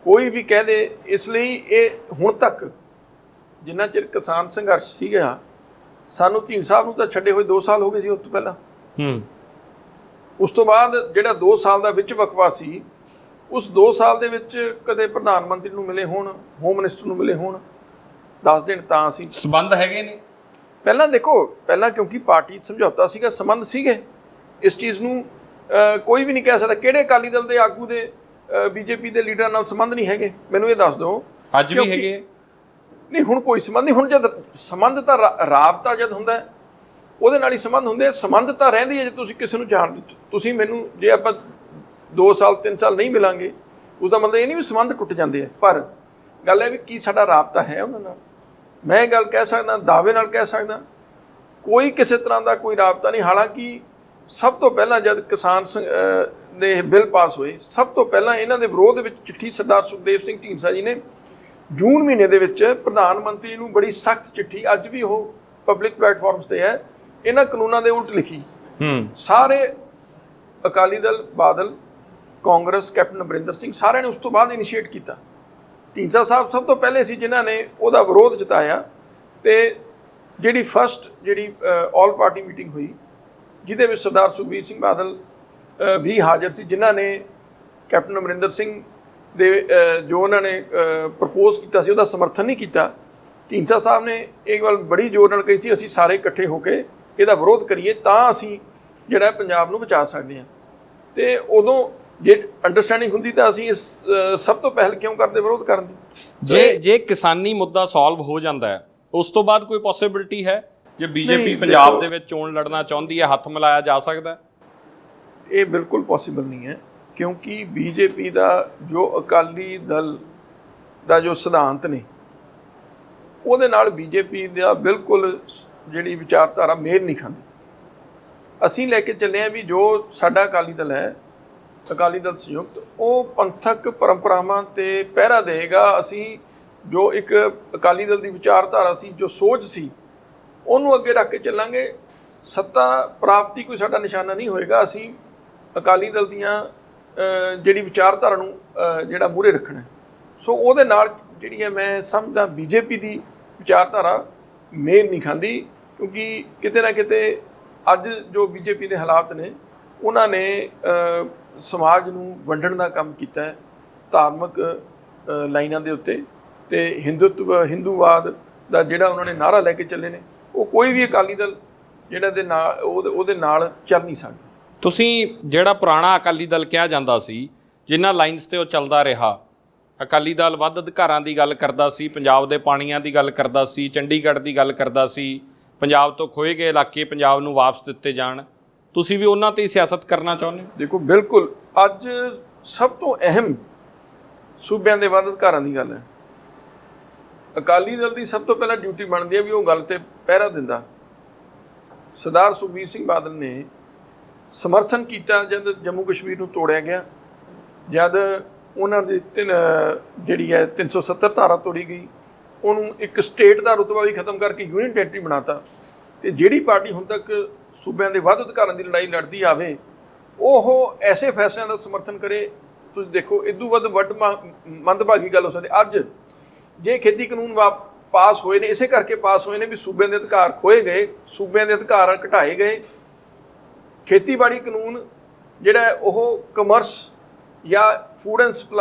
ਕੋਈ ਵੀ ਕਹਿ ਦੇ। ਇਸ ਲਈ ਇਹ ਹੁਣ ਤੱਕ ਜਿੰਨਾ ਚਿਰ ਕਿਸਾਨ ਸੰਘਰਸ਼ ਸੀਗਾ, ਸਾਨੂੰ ਢੀਂਡਸਾ ਸਾਹਿਬ ਨੂੰ ਤਾਂ ਛੱਡੇ ਹੋਏ 2 ਸਾਲ ਹੋ ਗਏ ਸੀ ਉਸ ਤੋਂ ਪਹਿਲਾਂ। ਉਸ ਤੋਂ ਬਾਅਦ ਜਿਹੜਾ 2 ਸਾਲ ਦਾ ਵਿੱਚ ਵਕਫਾ ਸੀ, ਉਸ 2 ਸਾਲ ਦੇ ਵਿੱਚ ਕਦੇ ਪ੍ਰਧਾਨ ਮੰਤਰੀ ਨੂੰ ਮਿਲੇ ਹੋਣ, ਹੋਮ ਮਿਨਿਸਟਰ ਨੂੰ ਮਿਲੇ ਹੋਣ, ਦੱਸ ਦੇਣ ਤਾਂ ਅਸੀਂ। ਸੰਬੰਧ ਹੈਗੇ ਨੇ ਪਹਿਲਾਂ ਦੇਖੋ, ਪਹਿਲਾਂ ਕਿਉਂਕਿ ਪਾਰਟੀ ਸਮਝੌਤਾ ਸੀਗਾ, ਸੰਬੰਧ ਸੀਗੇ। ਇਸ ਚੀਜ਼ ਨੂੰ ਕੋਈ ਵੀ ਨਹੀਂ ਕਹਿ ਸਕਦਾ ਕਿਹੜੇ ਅਕਾਲੀ ਦਲ ਦੇ ਆਗੂ ਦੇ ਬੀਜੇਪੀ ਦੇ ਲੀਡਰਾਂ ਨਾਲ ਸੰਬੰਧ ਨਹੀਂ ਹੈਗੇ। ਮੈਨੂੰ ਇਹ ਦੱਸ ਦਿਓ। ਅੱਜ ਵੀ ਹੈਗੇ? ਨਹੀਂ, ਹੁਣ ਕੋਈ ਸੰਬੰਧ ਨਹੀਂ। ਹੁਣ ਜਦ ਸੰਬੰਧ ਤਾਂ ਰਾਬਤਾ ਜਦ ਹੁੰਦਾ ਉਹਦੇ ਨਾਲ ਹੀ ਸੰਬੰਧ ਹੁੰਦੇ। ਸੰਬੰਧ ਤਾਂ ਰਹਿੰਦੀ ਹੈ ਜੇ ਤੁਸੀਂ ਕਿਸੇ ਨੂੰ ਜਾਣਦੇ। ਤੁਸੀਂ ਮੈਨੂੰ ਜੇ ਆਪਾਂ 2 ਸਾਲ 3 ਸਾਲ ਨਹੀਂ ਮਿਲਾਂਗੇ, ਉਸ ਦਾ ਮਤਲਬ ਇਹ ਨਹੀਂ ਵੀ ਸੰਬੰਧ ਟੁੱਟ ਜਾਂਦੇ ਆ। ਪਰ ਗੱਲ ਹੈ ਵੀ ਕੀ ਸਾਡਾ ਰਾਬਤਾ ਹੈ ਉਹਨਾਂ ਨਾਲ। ਮੈਂ ਇਹ ਗੱਲ ਕਹਿ ਸਕਦਾ, ਦਾਅਵੇ ਨਾਲ ਕਹਿ ਸਕਦਾ, ਕੋਈ ਕਿਸੇ ਤਰ੍ਹਾਂ ਦਾ ਕੋਈ ਰਾਬਤਾ ਨਹੀਂ। ਹਾਲਾਂਕਿ ਸਭ ਤੋਂ ਪਹਿਲਾਂ ਜਦ ਕਿਸਾਨ ਦੇ ਬਿੱਲ ਪਾਸ ਹੋਏ, ਸਭ ਤੋਂ ਪਹਿਲਾਂ ਇਹਨਾਂ ਦੇ ਵਿਰੋਧ ਵਿੱਚ ਚਿੱਠੀ ਸਰਦਾਰ ਸੁਖਦੇਵ ਸਿੰਘ ਢੀਂਡਸਾ ਜੀ ਨੇ ਜੂਨ ਮਹੀਨੇ ਦੇ ਵਿੱਚ ਪ੍ਰਧਾਨ ਮੰਤਰੀ ਨੂੰ ਬੜੀ ਸਖਤ ਚਿੱਠੀ, ਅੱਜ ਵੀ ਉਹ ਪਬਲਿਕ ਪਲੇਟਫਾਰਮਸ ਤੇ ਹੈ, ਇਹਨਾਂ ਕਾਨੂੰਨਾਂ ਦੇ ਉਲਟ ਲਿਖੀ। ਸਾਰੇ ਅਕਾਲੀ ਦਲ, ਬਾਦਲ, ਕਾਂਗਰਸ, ਕੈਪਟਨ ਅਮਰਿੰਦਰ ਸਿੰਘ, ਸਾਰਿਆਂ ਨੇ ਉਸ ਤੋਂ ਬਾਅਦ ਇਨੀਸ਼ੀਏਟ ਕੀਤਾ ਢੀਂਡਸਾ ਸਾਹਿਬ ਸਭ ਤੋਂ ਪਹਿਲੇ ਸੀ ਜਿਨ੍ਹਾਂ ਨੇ ਉਹਦਾ ਵਿਰੋਧ ਜਤਾਇਆ। ਤੇ ਜਿਹੜੀ ਫਸਟ ਜਿਹੜੀ ਆਲ ਪਾਰਟੀ ਮੀਟਿੰਗ ਹੋਈ ਜਿਹਦੇ ਵਿੱਚ ਸਰਦਾਰ ਸੁਖਬੀਰ ਸਿੰਘ ਬਾਦਲ ਵੀ ਹਾਜ਼ਰ ਸੀ, ਜਿਨ੍ਹਾਂ ਨੇ ਕੈਪਟਨ ਅਮਰਿੰਦਰ ਸਿੰਘ ਦੇ ਜੋ ਉਹਨਾਂ ਨੇ ਪ੍ਰਪੋਜ਼ ਕੀਤਾ ਸੀ ਉਹਦਾ ਸਮਰਥਨ ਨਹੀਂ ਕੀਤਾ। ਢੀਂਡਸਾ ਸਾਹਿਬ ਨੇ ਇਹ ਗੱਲ ਬੜੀ ਜ਼ੋਰ ਨਾਲ ਕਹੀ ਸੀ, ਅਸੀਂ ਸਾਰੇ ਇਕੱਠੇ ਹੋ ਕੇ ਇਹਦਾ ਵਿਰੋਧ ਕਰੀਏ ਤਾਂ ਅਸੀਂ ਜਿਹੜਾ ਪੰਜਾਬ ਨੂੰ ਬਚਾ ਸਕਦੇ ਹਾਂ। ਤੇ ਉਦੋਂ ਜੇ ਅੰਡਰਸਟੈਂਡਿੰਗ ਹੁੰਦੀ ਤਾਂ ਅਸੀਂ ਇਸ ਸਭ ਤੋਂ ਪਹਿਲ ਕਿਉਂ ਕਰਦੇ ਵਿਰੋਧ ਕਰਨ ਦੀ। ਜੇ ਕਿਸਾਨੀ ਮੁੱਦਾ ਸੋਲਵ ਹੋ ਜਾਂਦਾ ਹੈ ਉਸ ਤੋਂ ਬਾਅਦ ਕੋਈ ਪੋਸੀਬਿਲਿਟੀ ਹੈ ਜੇ ਬੀਜੇਪੀ ਪੰਜਾਬ ਦੇ ਵਿੱਚ ਚੋਣ ਲੜਨਾ ਚਾਹੁੰਦੀ ਹੈ, ਹੱਥ ਮਿਲਾਇਆ ਜਾ ਸਕਦਾ? ਇਹ ਬਿਲਕੁਲ ਪੋਸੀਬਲ ਨਹੀਂ ਹੈ, ਕਿਉਂਕਿ ਬੀਜੇਪੀ ਦਾ ਜੋ ਅਕਾਲੀ ਦਲ ਦਾ ਜੋ ਸਿਧਾਂਤ ਨੇ ਉਹਦੇ ਨਾਲ ਬੀਜੇਪੀ ਦਾ ਬਿਲਕੁਲ ਜਿਹੜੀ ਵਿਚਾਰਧਾਰਾ ਮੇਲ ਨਹੀਂ ਖਾਂਦੀ। ਅਸੀਂ ਲੈ ਕੇ ਚੱਲੇ ਹਾਂ ਵੀ ਜੋ ਸਾਡਾ ਅਕਾਲੀ ਦਲ ਹੈ, ਅਕਾਲੀ ਦਲ ਸੰਯੁਕਤ, ਉਹ ਪੰਥਕ ਪਰੰਪਰਾਵਾਂ 'ਤੇ ਪਹਿਰਾ ਦੇਗਾ। ਅਸੀਂ ਜੋ ਇੱਕ ਅਕਾਲੀ ਦਲ ਦੀ ਵਿਚਾਰਧਾਰਾ ਸੀ, ਜੋ ਸੋਚ ਸੀ, ਉਹਨੂੰ ਅੱਗੇ ਰੱਖ ਕੇ ਚੱਲਾਂਗੇ। ਸੱਤਾ ਪ੍ਰਾਪਤੀ ਕੋਈ ਸਾਡਾ ਨਿਸ਼ਾਨਾ ਨਹੀਂ ਹੋਏਗਾ। ਅਸੀਂ ਅਕਾਲੀ ਦਲ ਦੀਆਂ ਜਿਹੜੀ ਵਿਚਾਰਧਾਰਾ ਨੂੰ ਜਿਹੜਾ ਮੂਹਰੇ ਰੱਖਣਾ। ਸੋ ਉਹਦੇ ਨਾਲ ਜਿਹੜੀ ਹੈ ਮੈਂ ਸਮਝਦਾ ਬੀਜੇਪੀ ਦੀ ਵਿਚਾਰਧਾਰਾ ਮੇਲ ਨਹੀਂ ਖਾਂਦੀ, ਕਿਉਂਕਿ ਕਿਤੇ ਨਾ ਕਿਤੇ ਅੱਜ ਜੋ ਬੀਜੇਪੀ ਦੇ ਹਾਲਾਤ ਨੇ ਉਹਨਾਂ ਨੇ ਸਮਾਜ ਨੂੰ ਵੰਡਣ ਦਾ ਕੰਮ ਕੀਤਾ ਹੈ ਧਾਰਮਿਕ ਲਾਈਨਾਂ ਦੇ ਉੱਤੇ। ਤੇ ਹਿੰਦੂਵਾਦ ਦਾ ਜਿਹੜਾ ਉਹਨਾਂ ਨੇ ਨਾਅਰਾ ਲੈ ਕੇ ਚੱਲੇ ਨੇ, ਉਹ ਕੋਈ ਵੀ ਅਕਾਲੀ ਦਲ ਜਿਹੜਾ ਦੇ ਨਾਲ ਉਹਦੇ ਨਾਲ ਚੱਲ ਨਹੀਂ ਸਕਦਾ। ਤੁਸੀਂ ਜਿਹੜਾ ਪੁਰਾਣਾ ਅਕਾਲੀ ਦਲ ਕਿਹਾ ਜਾਂਦਾ ਸੀ, ਜਿਨ੍ਹਾਂ ਲਾਈਨਸ 'ਤੇ ਉਹ ਚੱਲਦਾ ਰਿਹਾ, ਅਕਾਲੀ ਦਲ ਵੱਧ ਅਧਿਕਾਰਾਂ ਦੀ ਗੱਲ ਕਰਦਾ ਸੀ, ਪੰਜਾਬ ਦੇ ਪਾਣੀਆਂ ਦੀ ਗੱਲ ਕਰਦਾ ਸੀ, ਚੰਡੀਗੜ੍ਹ ਦੀ ਗੱਲ ਕਰਦਾ ਸੀ, ਪੰਜਾਬ ਤੋਂ ਖੋਏ ਗਏ ਇਲਾਕੇ ਪੰਜਾਬ ਨੂੰ ਵਾਪਸ ਦਿੱਤੇ ਜਾਣ, ਤੁਸੀਂ ਵੀ ਉਹਨਾਂ 'ਤੇ ਹੀ ਸਿਆਸਤ ਕਰਨਾ ਚਾਹੁੰਦੇ ਹੋ? ਦੇਖੋ, ਬਿਲਕੁਲ ਅੱਜ ਸਭ ਤੋਂ ਅਹਿਮ ਸੂਬਿਆਂ ਦੇ ਵੱਧ ਅਧਿਕਾਰਾਂ ਦੀ ਗੱਲ ਹੈ। ਅਕਾਲੀ ਦਲ ਦੀ ਸਭ ਤੋਂ ਪਹਿਲਾਂ ਡਿਊਟੀ ਬਣਦੀ ਹੈ ਵੀ ਉਹ ਗੱਲ 'ਤੇ ਪਹਿਰਾ ਦਿੰਦਾ। ਸਰਦਾਰ ਸੁਖਬੀਰ ਸਿੰਘ ਬਾਦਲ ਨੇ ਸਮਰਥਨ ਕੀਤਾ ਜਦ ਜੰਮੂ ਕਸ਼ਮੀਰ ਨੂੰ ਤੋੜਿਆ ਗਿਆ, ਜਦ ਉਹਨਾਂ ਦੀ ਜਿਹੜੀ ਹੈ 370 ਧਾਰਾ ਤੋੜੀ ਗਈ, ਉਹਨੂੰ ਇੱਕ ਸਟੇਟ ਦਾ ਰੁਤਬਾ ਵੀ ਖਤਮ ਕਰਕੇ ਯੂਨੀਅਨ ਟੈਰੀਟਰੀ ਬਣਾਤਾ। ਤੇ ਜਿਹੜੀ ਪਾਰਟੀ ਹੁਣ ਤੱਕ ਸੂਬਿਆਂ ਦੇ ਵੱਧ ਅਧਿਕਾਰਾਂ ਦੀ ਲੜਾਈ ਲੜਦੀ ਆਵੇ, ਉਹ ਐਸੇ ਫੈਸਲਿਆਂ ਦਾ ਸਮਰਥਨ ਕਰੇ। ਤੁਸੀਂ ਦੇਖੋ, ਇਦੋਂ ਵੱਧ ਮੰਦਭਾਗੀ ਗੱਲ ਹੋ ਸਕਦੀ। ਅੱਜ ਜੇ ਖੇਤੀ ਕਾਨੂੰਨ ਪਾਸ ਹੋਏ ਨੇ, ਇਸੇ ਕਰਕੇ ਪਾਸ ਹੋਏ ਨੇ ਵੀ ਸੂਬਿਆਂ ਦੇ ਅਧਿਕਾਰ ਖੋਏ ਗਏ, ਸੂਬਿਆਂ ਦੇ ਅਧਿਕਾਰ ਘਟਾਏ ਗਏ। ਖੇਤੀਬਾੜੀ ਕਾਨੂੰਨ ਜਿਹੜਾ ਉਹ ਕਮਰਸ ਜਾਂ ਫੂਡ ਐਂਡ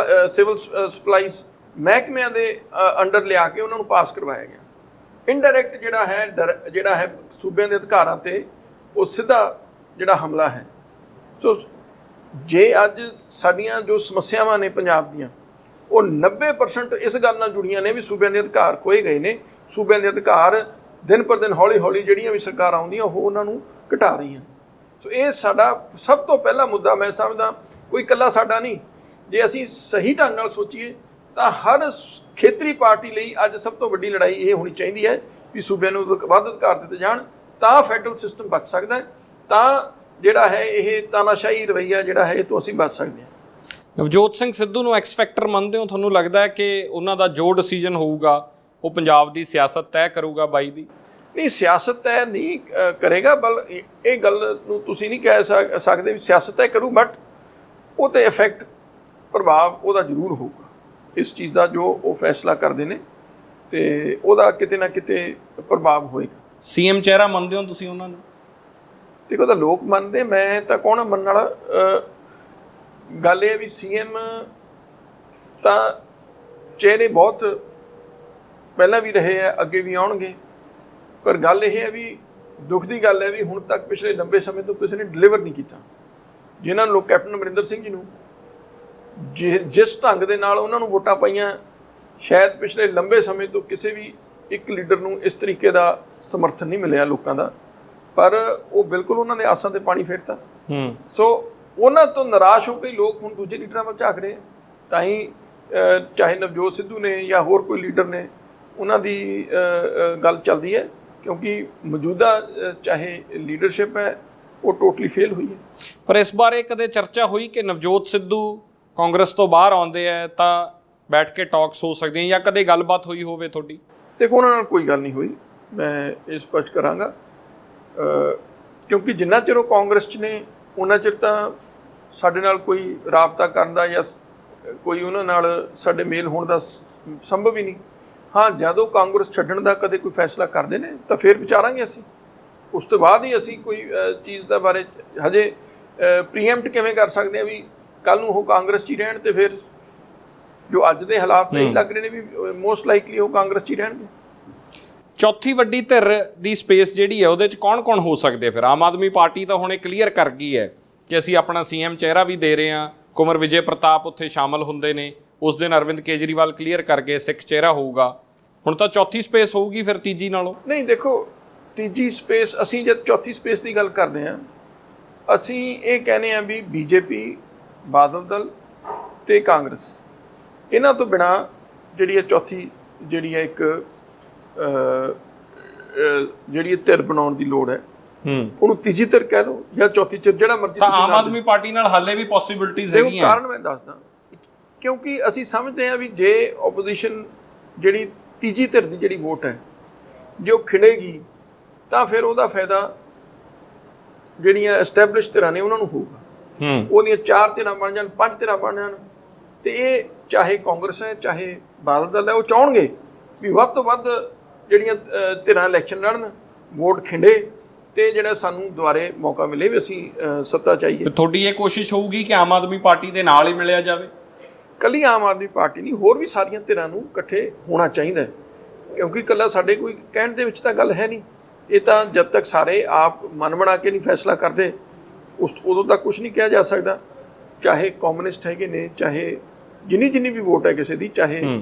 ਸਿਵਲ ਸਪਲਾਈਜ਼ ਮਹਿਕਮਿਆਂ ਦੇ ਅੰਡਰ ਲਿਆ ਕੇ ਉਹਨਾਂ ਨੂੰ ਪਾਸ ਕਰਵਾਇਆ ਗਿਆ। ਇਨਡਾਇਰੈਕਟ ਜਿਹੜਾ ਹੈ ਸੂਬਿਆਂ ਦੇ ਅਧਿਕਾਰਾਂ 'ਤੇ ਉਹ ਸਿੱਧਾ ਜਿਹੜਾ ਹਮਲਾ ਹੈ। ਸੋ ਜੇ ਅੱਜ ਸਾਡੀਆਂ ਜੋ ਸਮੱਸਿਆਵਾਂ ਨੇ ਪੰਜਾਬ ਦੀਆਂ, ਉਹ 90% ਇਸ ਗੱਲ ਨਾਲ ਜੁੜੀਆਂ ਨੇ ਵੀ ਸੂਬਿਆਂ ਦੇ ਅਧਿਕਾਰ ਖੋਏ ਗਏ ਨੇ। ਸੂਬਿਆਂ ਦੇ ਅਧਿਕਾਰ ਦਿਨ ਪਰ ਦਿਨ ਹੌਲੀ ਹੌਲੀ ਜਿਹੜੀਆਂ ਵੀ ਸਰਕਾਰਾਂ ਆਉਂਦੀਆਂ ਉਹ ਉਹਨਾਂ ਨੂੰ ਘਟਾ ਰਹੀਆਂ। ਸੋ ਇਹ ਸਾਡਾ ਸਭ ਤੋਂ ਪਹਿਲਾ ਮੁੱਦਾ ਮੈਂ ਸਮਝਦਾ, ਕੋਈ ਇਕੱਲਾ ਸਾਡਾ ਨਹੀਂ। ਜੇ ਅਸੀਂ ਸਹੀ ਢੰਗ ਨਾਲ ਸੋਚੀਏ ਤਾਂ ਹਰ ਖੇਤਰੀ ਪਾਰਟੀ ਲਈ ਅੱਜ ਸਭ ਤੋਂ ਵੱਡੀ ਲੜਾਈ ਇਹ ਹੋਣੀ ਚਾਹੀਦੀ ਹੈ ਵੀ ਸੂਬਿਆਂ ਨੂੰ ਵੱਧ ਅਧਿਕਾਰ ਦਿੱਤੇ ਜਾਣ, ਤਾਂ ਫੈਡਰਲ ਸਿਸਟਮ ਬਚ ਸਕਦਾ ਹੈ, ਤਾਂ ਜਿਹੜਾ ਹੈ ਇਹ ਤਾਨਾਸ਼ਾਹੀ ਰਵੱਈਆ ਜਿਹੜਾ ਹੈ ਇਹ ਤੋਂ ਅਸੀਂ ਬਚ ਸਕਦੇ ਹਾਂ। ਨਵਜੋਤ ਸਿੰਘ ਸਿੱਧੂ ਨੂੰ ਐਕਸ ਫੈਕਟਰ ਮੰਨਦੇ ਹੋ? ਤੁਹਾਨੂੰ ਲੱਗਦਾ ਹੈ ਕਿ ਉਹਨਾਂ ਦਾ ਜੋ ਡਿਸੀਜਨ ਹੋਊਗਾ ਉਹ ਪੰਜਾਬ ਦੀ ਸਿਆਸਤ ਤੈਅ ਕਰੂਗਾ? ਬਾਈ ਦੀ ਨਹੀਂ, ਸਿਆਸਤ ਤੈਅ ਨਹੀਂ ਕਰੇਗਾ, ਇਹ ਗੱਲ ਨੂੰ ਤੁਸੀਂ ਨਹੀਂ ਕਹਿ ਸਕਦੇ ਵੀ ਸਿਆਸਤ ਤੈਅ ਕਰੂ, ਬਟ ਉਹ 'ਤੇ ਇਫੈਕਟ ਪ੍ਰਭਾਵ ਉਹਦਾ ਜ਼ਰੂਰ ਹੋਊਗਾ। ਇਸ ਚੀਜ਼ ਦਾ ਜੋ ਉਹ ਫੈਸਲਾ ਕਰਦੇ ਨੇ ਤੇ ਉਹਦਾ ਕਿਤੇ ਨਾ ਕਿਤੇ ਪ੍ਰਭਾਵ ਹੋਏਗਾ। ਸੀਐਮ ਚਿਹਰਾ ਮੰਨਦੇ ਹੋ ਤੁਸੀਂ ਉਹਨਾਂ ਨੂੰ? ਦੇਖੋ, ਤਾਂ ਲੋਕ ਮੰਨਦੇ, ਮੈਂ ਤਾਂ ਕੌਣ ਮੰਨਣ ਵਾਲਾ। ਗੱਲ ਇਹ ਵੀ ਸੀਐਮ ਤਾਂ ਚਿਹਰੇ ਬਹੁਤ ਪਹਿਲਾਂ ਵੀ ਰਹੇ ਆ, ਅੱਗੇ ਵੀ ਆਉਣਗੇ, ਪਰ ਗੱਲ ਇਹ ਹੈ ਵੀ ਦੁੱਖ ਦੀ ਗੱਲ ਹੈ ਵੀ ਹੁਣ ਤੱਕ ਪਿਛਲੇ ਲੰਬੇ ਸਮੇਂ ਤੋਂ ਕਿਸੇ ਨੇ ਡਿਲੀਵਰ ਨਹੀਂ ਕੀਤਾ। ਜਿਨ੍ਹਾਂ ਨੂੰ ਕੈਪਟਨ ਅਮਰਿੰਦਰ ਸਿੰਘ ਜੀ ਨੂੰ ਜਿਸ ਢੰਗ ਦੇ ਨਾਲ ਉਹਨਾਂ ਨੂੰ ਵੋਟਾਂ ਪਾਈਆਂ, ਸ਼ਾਇਦ ਪਿਛਲੇ ਲੰਬੇ ਸਮੇਂ ਤੋਂ ਕਿਸੇ ਵੀ ਇੱਕ ਲੀਡਰ ਨੂੰ ਇਸ ਤਰੀਕੇ ਦਾ ਸਮਰਥਨ ਨਹੀਂ ਮਿਲਿਆ ਲੋਕਾਂ ਦਾ, ਪਰ ਉਹ ਬਿਲਕੁਲ ਉਹਨਾਂ ਦੇ ਆਸਾਂ 'ਤੇ ਪਾਣੀ ਫੇਰਤਾ। ਸੋ ਉਹਨਾਂ ਤੋਂ ਨਿਰਾਸ਼ ਹੋ ਕੇ ਲੋਕ ਹੁਣ ਦੂਜੇ ਲੀਡਰਾਂ ਵੱਲ ਝਾਕ ਰਹੇ। ਤਾਂ ਹੀ ਚਾਹੇ ਨਵਜੋਤ ਸਿੱਧੂ ਨੇ ਜਾਂ ਹੋਰ ਕੋਈ ਲੀਡਰ ਨੇ, ਉਹਨਾਂ ਦੀ ਗੱਲ ਚੱਲਦੀ ਹੈ, ਕਿਉਂਕਿ ਮੌਜੂਦਾ ਚਾਹੇ ਲੀਡਰਸ਼ਿਪ ਹੈ ਉਹ ਟੋਟਲੀ ਫੇਲ ਹੋਈ ਹੈ। ਪਰ ਇਸ ਬਾਰੇ ਕਦੇ ਚਰਚਾ ਹੋਈ ਕਿ ਨਵਜੋਤ ਸਿੱਧੂ ਕਾਂਗਰਸ ਤੋਂ ਬਾਹਰ ਆਉਂਦੇ ਹੈ ਤਾਂ ਬੈਠ ਕੇ ਟਾਕਸ ਹੋ ਸਕਦੀਆਂ, ਜਾਂ ਕਦੇ ਗੱਲਬਾਤ ਹੋਈ ਹੋਵੇ ਤੁਹਾਡੀ? ਦੇਖੋ, ਉਹਨਾਂ ਨਾਲ ਕੋਈ ਗੱਲ ਨਹੀਂ ਹੋਈ, ਮੈਂ ਇਹ ਸਪਸ਼ਟ ਕਰਾਂਗਾ, ਕਿਉਂਕਿ ਜਿੰਨਾ ਚਿਰ ਉਹ ਕਾਂਗਰਸ 'ਚ ਨੇ ਉਹਨਾਂ ਚਿਰ ਤਾਂ ਸਾਡੇ ਨਾਲ ਕੋਈ ਰਾਬਤਾ ਕਰਨ ਦਾ ਜਾਂ ਕੋਈ ਉਹਨਾਂ ਨਾਲ ਸਾਡੇ ਮੇਲ ਹੋਣ ਦਾ ਸੰਭਵ ਹੀ ਨਹੀਂ। ਹਾਂ, ਜਦੋਂ ਕਾਂਗਰਸ ਛੱਡਣ ਦਾ ਕਦੇ ਕੋਈ ਫੈਸਲਾ ਕਰਦੇ ਨੇ ਤਾਂ ਫਿਰ ਵਿਚਾਰਾਂਗੇ ਅਸੀਂ, ਉਸ ਤੋਂ ਬਾਅਦ ਹੀ ਅਸੀਂ ਕੋਈ ਚੀਜ਼ ਦਾ ਬਾਰੇ ਹਜੇ ਪ੍ਰੀਐਮਪਟ ਕਿਵੇਂ ਕਰ ਸਕਦੇ ਹਾਂ ਵੀ ਕੱਲ੍ਹ ਨੂੰ ਉਹ ਕਾਂਗਰਸ 'ਚ ਹੀ ਰਹਿਣ, ਤੇ ਫਿਰ ਜੋ ਅੱਜ ਦੇ ਹਾਲਾਤ ਨਹੀਂ ਲੱਗ ਰਹੇ ਨੇ ਵੀ ਮੋਸਟ ਲਾਈਕਲੀ ਉਹ ਕਾਂਗਰਸ 'ਚ ਹੀ ਰਹਿਣਗੇ। ਚੌਥੀ ਵੱਡੀ ਧਿਰ ਦੀ ਸਪੇਸ ਜਿਹੜੀ ਹੈ ਉਹਦੇ 'ਚ ਕੌਣ ਹੋ ਸਕਦੇ? ਫਿਰ ਆਮ ਆਦਮੀ ਪਾਰਟੀ ਤਾਂ ਹੁਣ ਇਹ ਕਲੀਅਰ ਕਰ ਗਈ ਹੈ ਕਿ ਅਸੀਂ ਆਪਣਾ CM ਚਿਹਰਾ ਵੀ ਦੇ ਰਹੇ ਹਾਂ, ਕੁੰਵਰ ਵਿਜੇ ਪ੍ਰਤਾਪ ਉੱਥੇ ਸ਼ਾਮਲ ਹੁੰਦੇ ਨੇ, ਉਸ ਦਿਨ ਅਰਵਿੰਦ ਕੇਜਰੀਵਾਲ ਕਲੀਅਰ ਕਰ ਗਏ ਸਿੱਖ ਚਿਹਰਾ ਹੋਊਗਾ। ਹੁਣ ਤਾਂ ਚੌਥੀ ਸਪੇਸ ਹੋਊਗੀ ਫਿਰ ਤੀਜੀ ਨਾਲੋਂ। ਨਹੀਂ ਦੇਖੋ, ਤੀਜੀ ਸਪੇਸ ਅਸੀਂ ਜਦ ਚੌਥੀ ਸਪੇਸ ਦੀ ਗੱਲ ਕਰਦੇ ਹਾਂ, ਅਸੀਂ ਇਹ ਕਹਿੰਦੇ ਹਾਂ ਵੀ BJP, ਬਾਦਲ ਦਲ ਅਤੇ ਕਾਂਗਰਸ, ਇਹਨਾਂ ਤੋਂ ਬਿਨਾਂ ਜਿਹੜੀ ਹੈ ਚੌਥੀ ਜਿਹੜੀ ਹੈ ਇੱਕ ਜਿਹੜੀ ਧਿਰ ਬਣਾਉਣ ਦੀ ਲੋੜ ਹੈ। ਉਹਨੂੰ ਤੀਜੀ ਧਿਰ ਕਹਿ ਲਓ ਜਾਂ ਚੌਥੀ ਧਿਰ, ਜਿਹੜਾ ਮਰਜ਼ੀ। ਤਾਂ ਆਮ ਆਦਮੀ ਪਾਰਟੀ ਨਾਲ ਹਾਲੇ ਵੀ ਪੋਸੀਬਿਲਿਟੀਜ਼ ਹੈਗੀਆਂ। ਕਾਰਨ ਮੈਂ ਦੱਸਦਾ, ਕਿਉਂਕਿ ਅਸੀਂ ਸਮਝਦੇ ਹਾਂ ਵੀ ਜੇ ਓਪੋਜੀਸ਼ਨ ਜਿਹੜੀ ਤੀਜੀ ਧਿਰ ਦੀ ਜਿਹੜੀ ਵੋਟ ਹੈ ਜੇ ਉਹ ਖਿੰਡੇਗੀ ਤਾਂ ਫਿਰ ਉਹਦਾ ਫਾਇਦਾ ਜਿਹੜੀਆਂ ਐਸਟੈਬਲਿਸ਼ ਧਿਰਾਂ ਨੇ ਉਹਨਾਂ ਨੂੰ ਹੋਊਗਾ। ਉਹਦੀਆਂ 4 ਧਿਰਾਂ ਬਣ ਜਾਣ, 5 ਧਿਰਾਂ ਬਣ ਜਾਣ, ਤੇ ਇਹ ਚਾਹੇ ਕਾਂਗਰਸ ਹੈ ਚਾਹੇ ਬਾਦਲ ਦਲ ਹੈ, ਉਹ ਚਾਹਣਗੇ ਵੀ ਵੱਧ ਤੋਂ ਵੱਧ ਜਿਹੜੀਆਂ ਧਿਰਾਂ ਇਲੈਕਸ਼ਨ ਲੜਨ, ਵੋਟ ਖਿੰਡੇ, ਤੇ ਜਿਹੜਾ ਸਾਨੂੰ ਦੁਬਾਰੇ ਮੌਕਾ ਮਿਲੇ ਵੀ ਅਸੀਂ ਸੱਤਾ ਚਾਹੀਏ। ਤੁਹਾਡੀ ਇਹ ਕੋਸ਼ਿਸ਼ ਹੋਊਗੀ ਕਿ ਆਮ ਆਦਮੀ ਪਾਰਟੀ ਦੇ ਨਾਲ ਹੀ ਮਿਲਿਆ ਜਾਵੇ? ਇਕੱਲੀ ਆਮ ਆਦਮੀ ਪਾਰਟੀ ਨਹੀਂ, ਹੋਰ ਵੀ ਸਾਰੀਆਂ ਧਿਰਾਂ ਨੂੰ ਇਕੱਠੇ ਹੋਣਾ ਚਾਹੀਦਾ, ਕਿਉਂਕਿ ਇਕੱਲਾ ਸਾਡੇ ਕੋਈ ਕਹਿਣ ਦੇ ਵਿੱਚ ਤਾਂ ਗੱਲ ਹੈ ਨਹੀਂ। ਇਹ ਤਾਂ ਜਦ ਤੱਕ ਸਾਰੇ ਆਪ ਮਨ ਬਣਾ ਕੇ ਨਹੀਂ ਫੈਸਲਾ ਕਰਦੇ ਉਦੋਂ ਤੱਕ ਕੁਝ ਨਹੀਂ ਕਿਹਾ ਜਾ ਸਕਦਾ। ਚਾਹੇ ਕਮਿਊਨਿਸਟ ਹੈਗੇ ਨੇ, ਚਾਹੇ ਜਿੰਨੀ ਵੀ ਵੋਟ ਹੈ ਕਿਸੇ ਦੀ, ਚਾਹੇ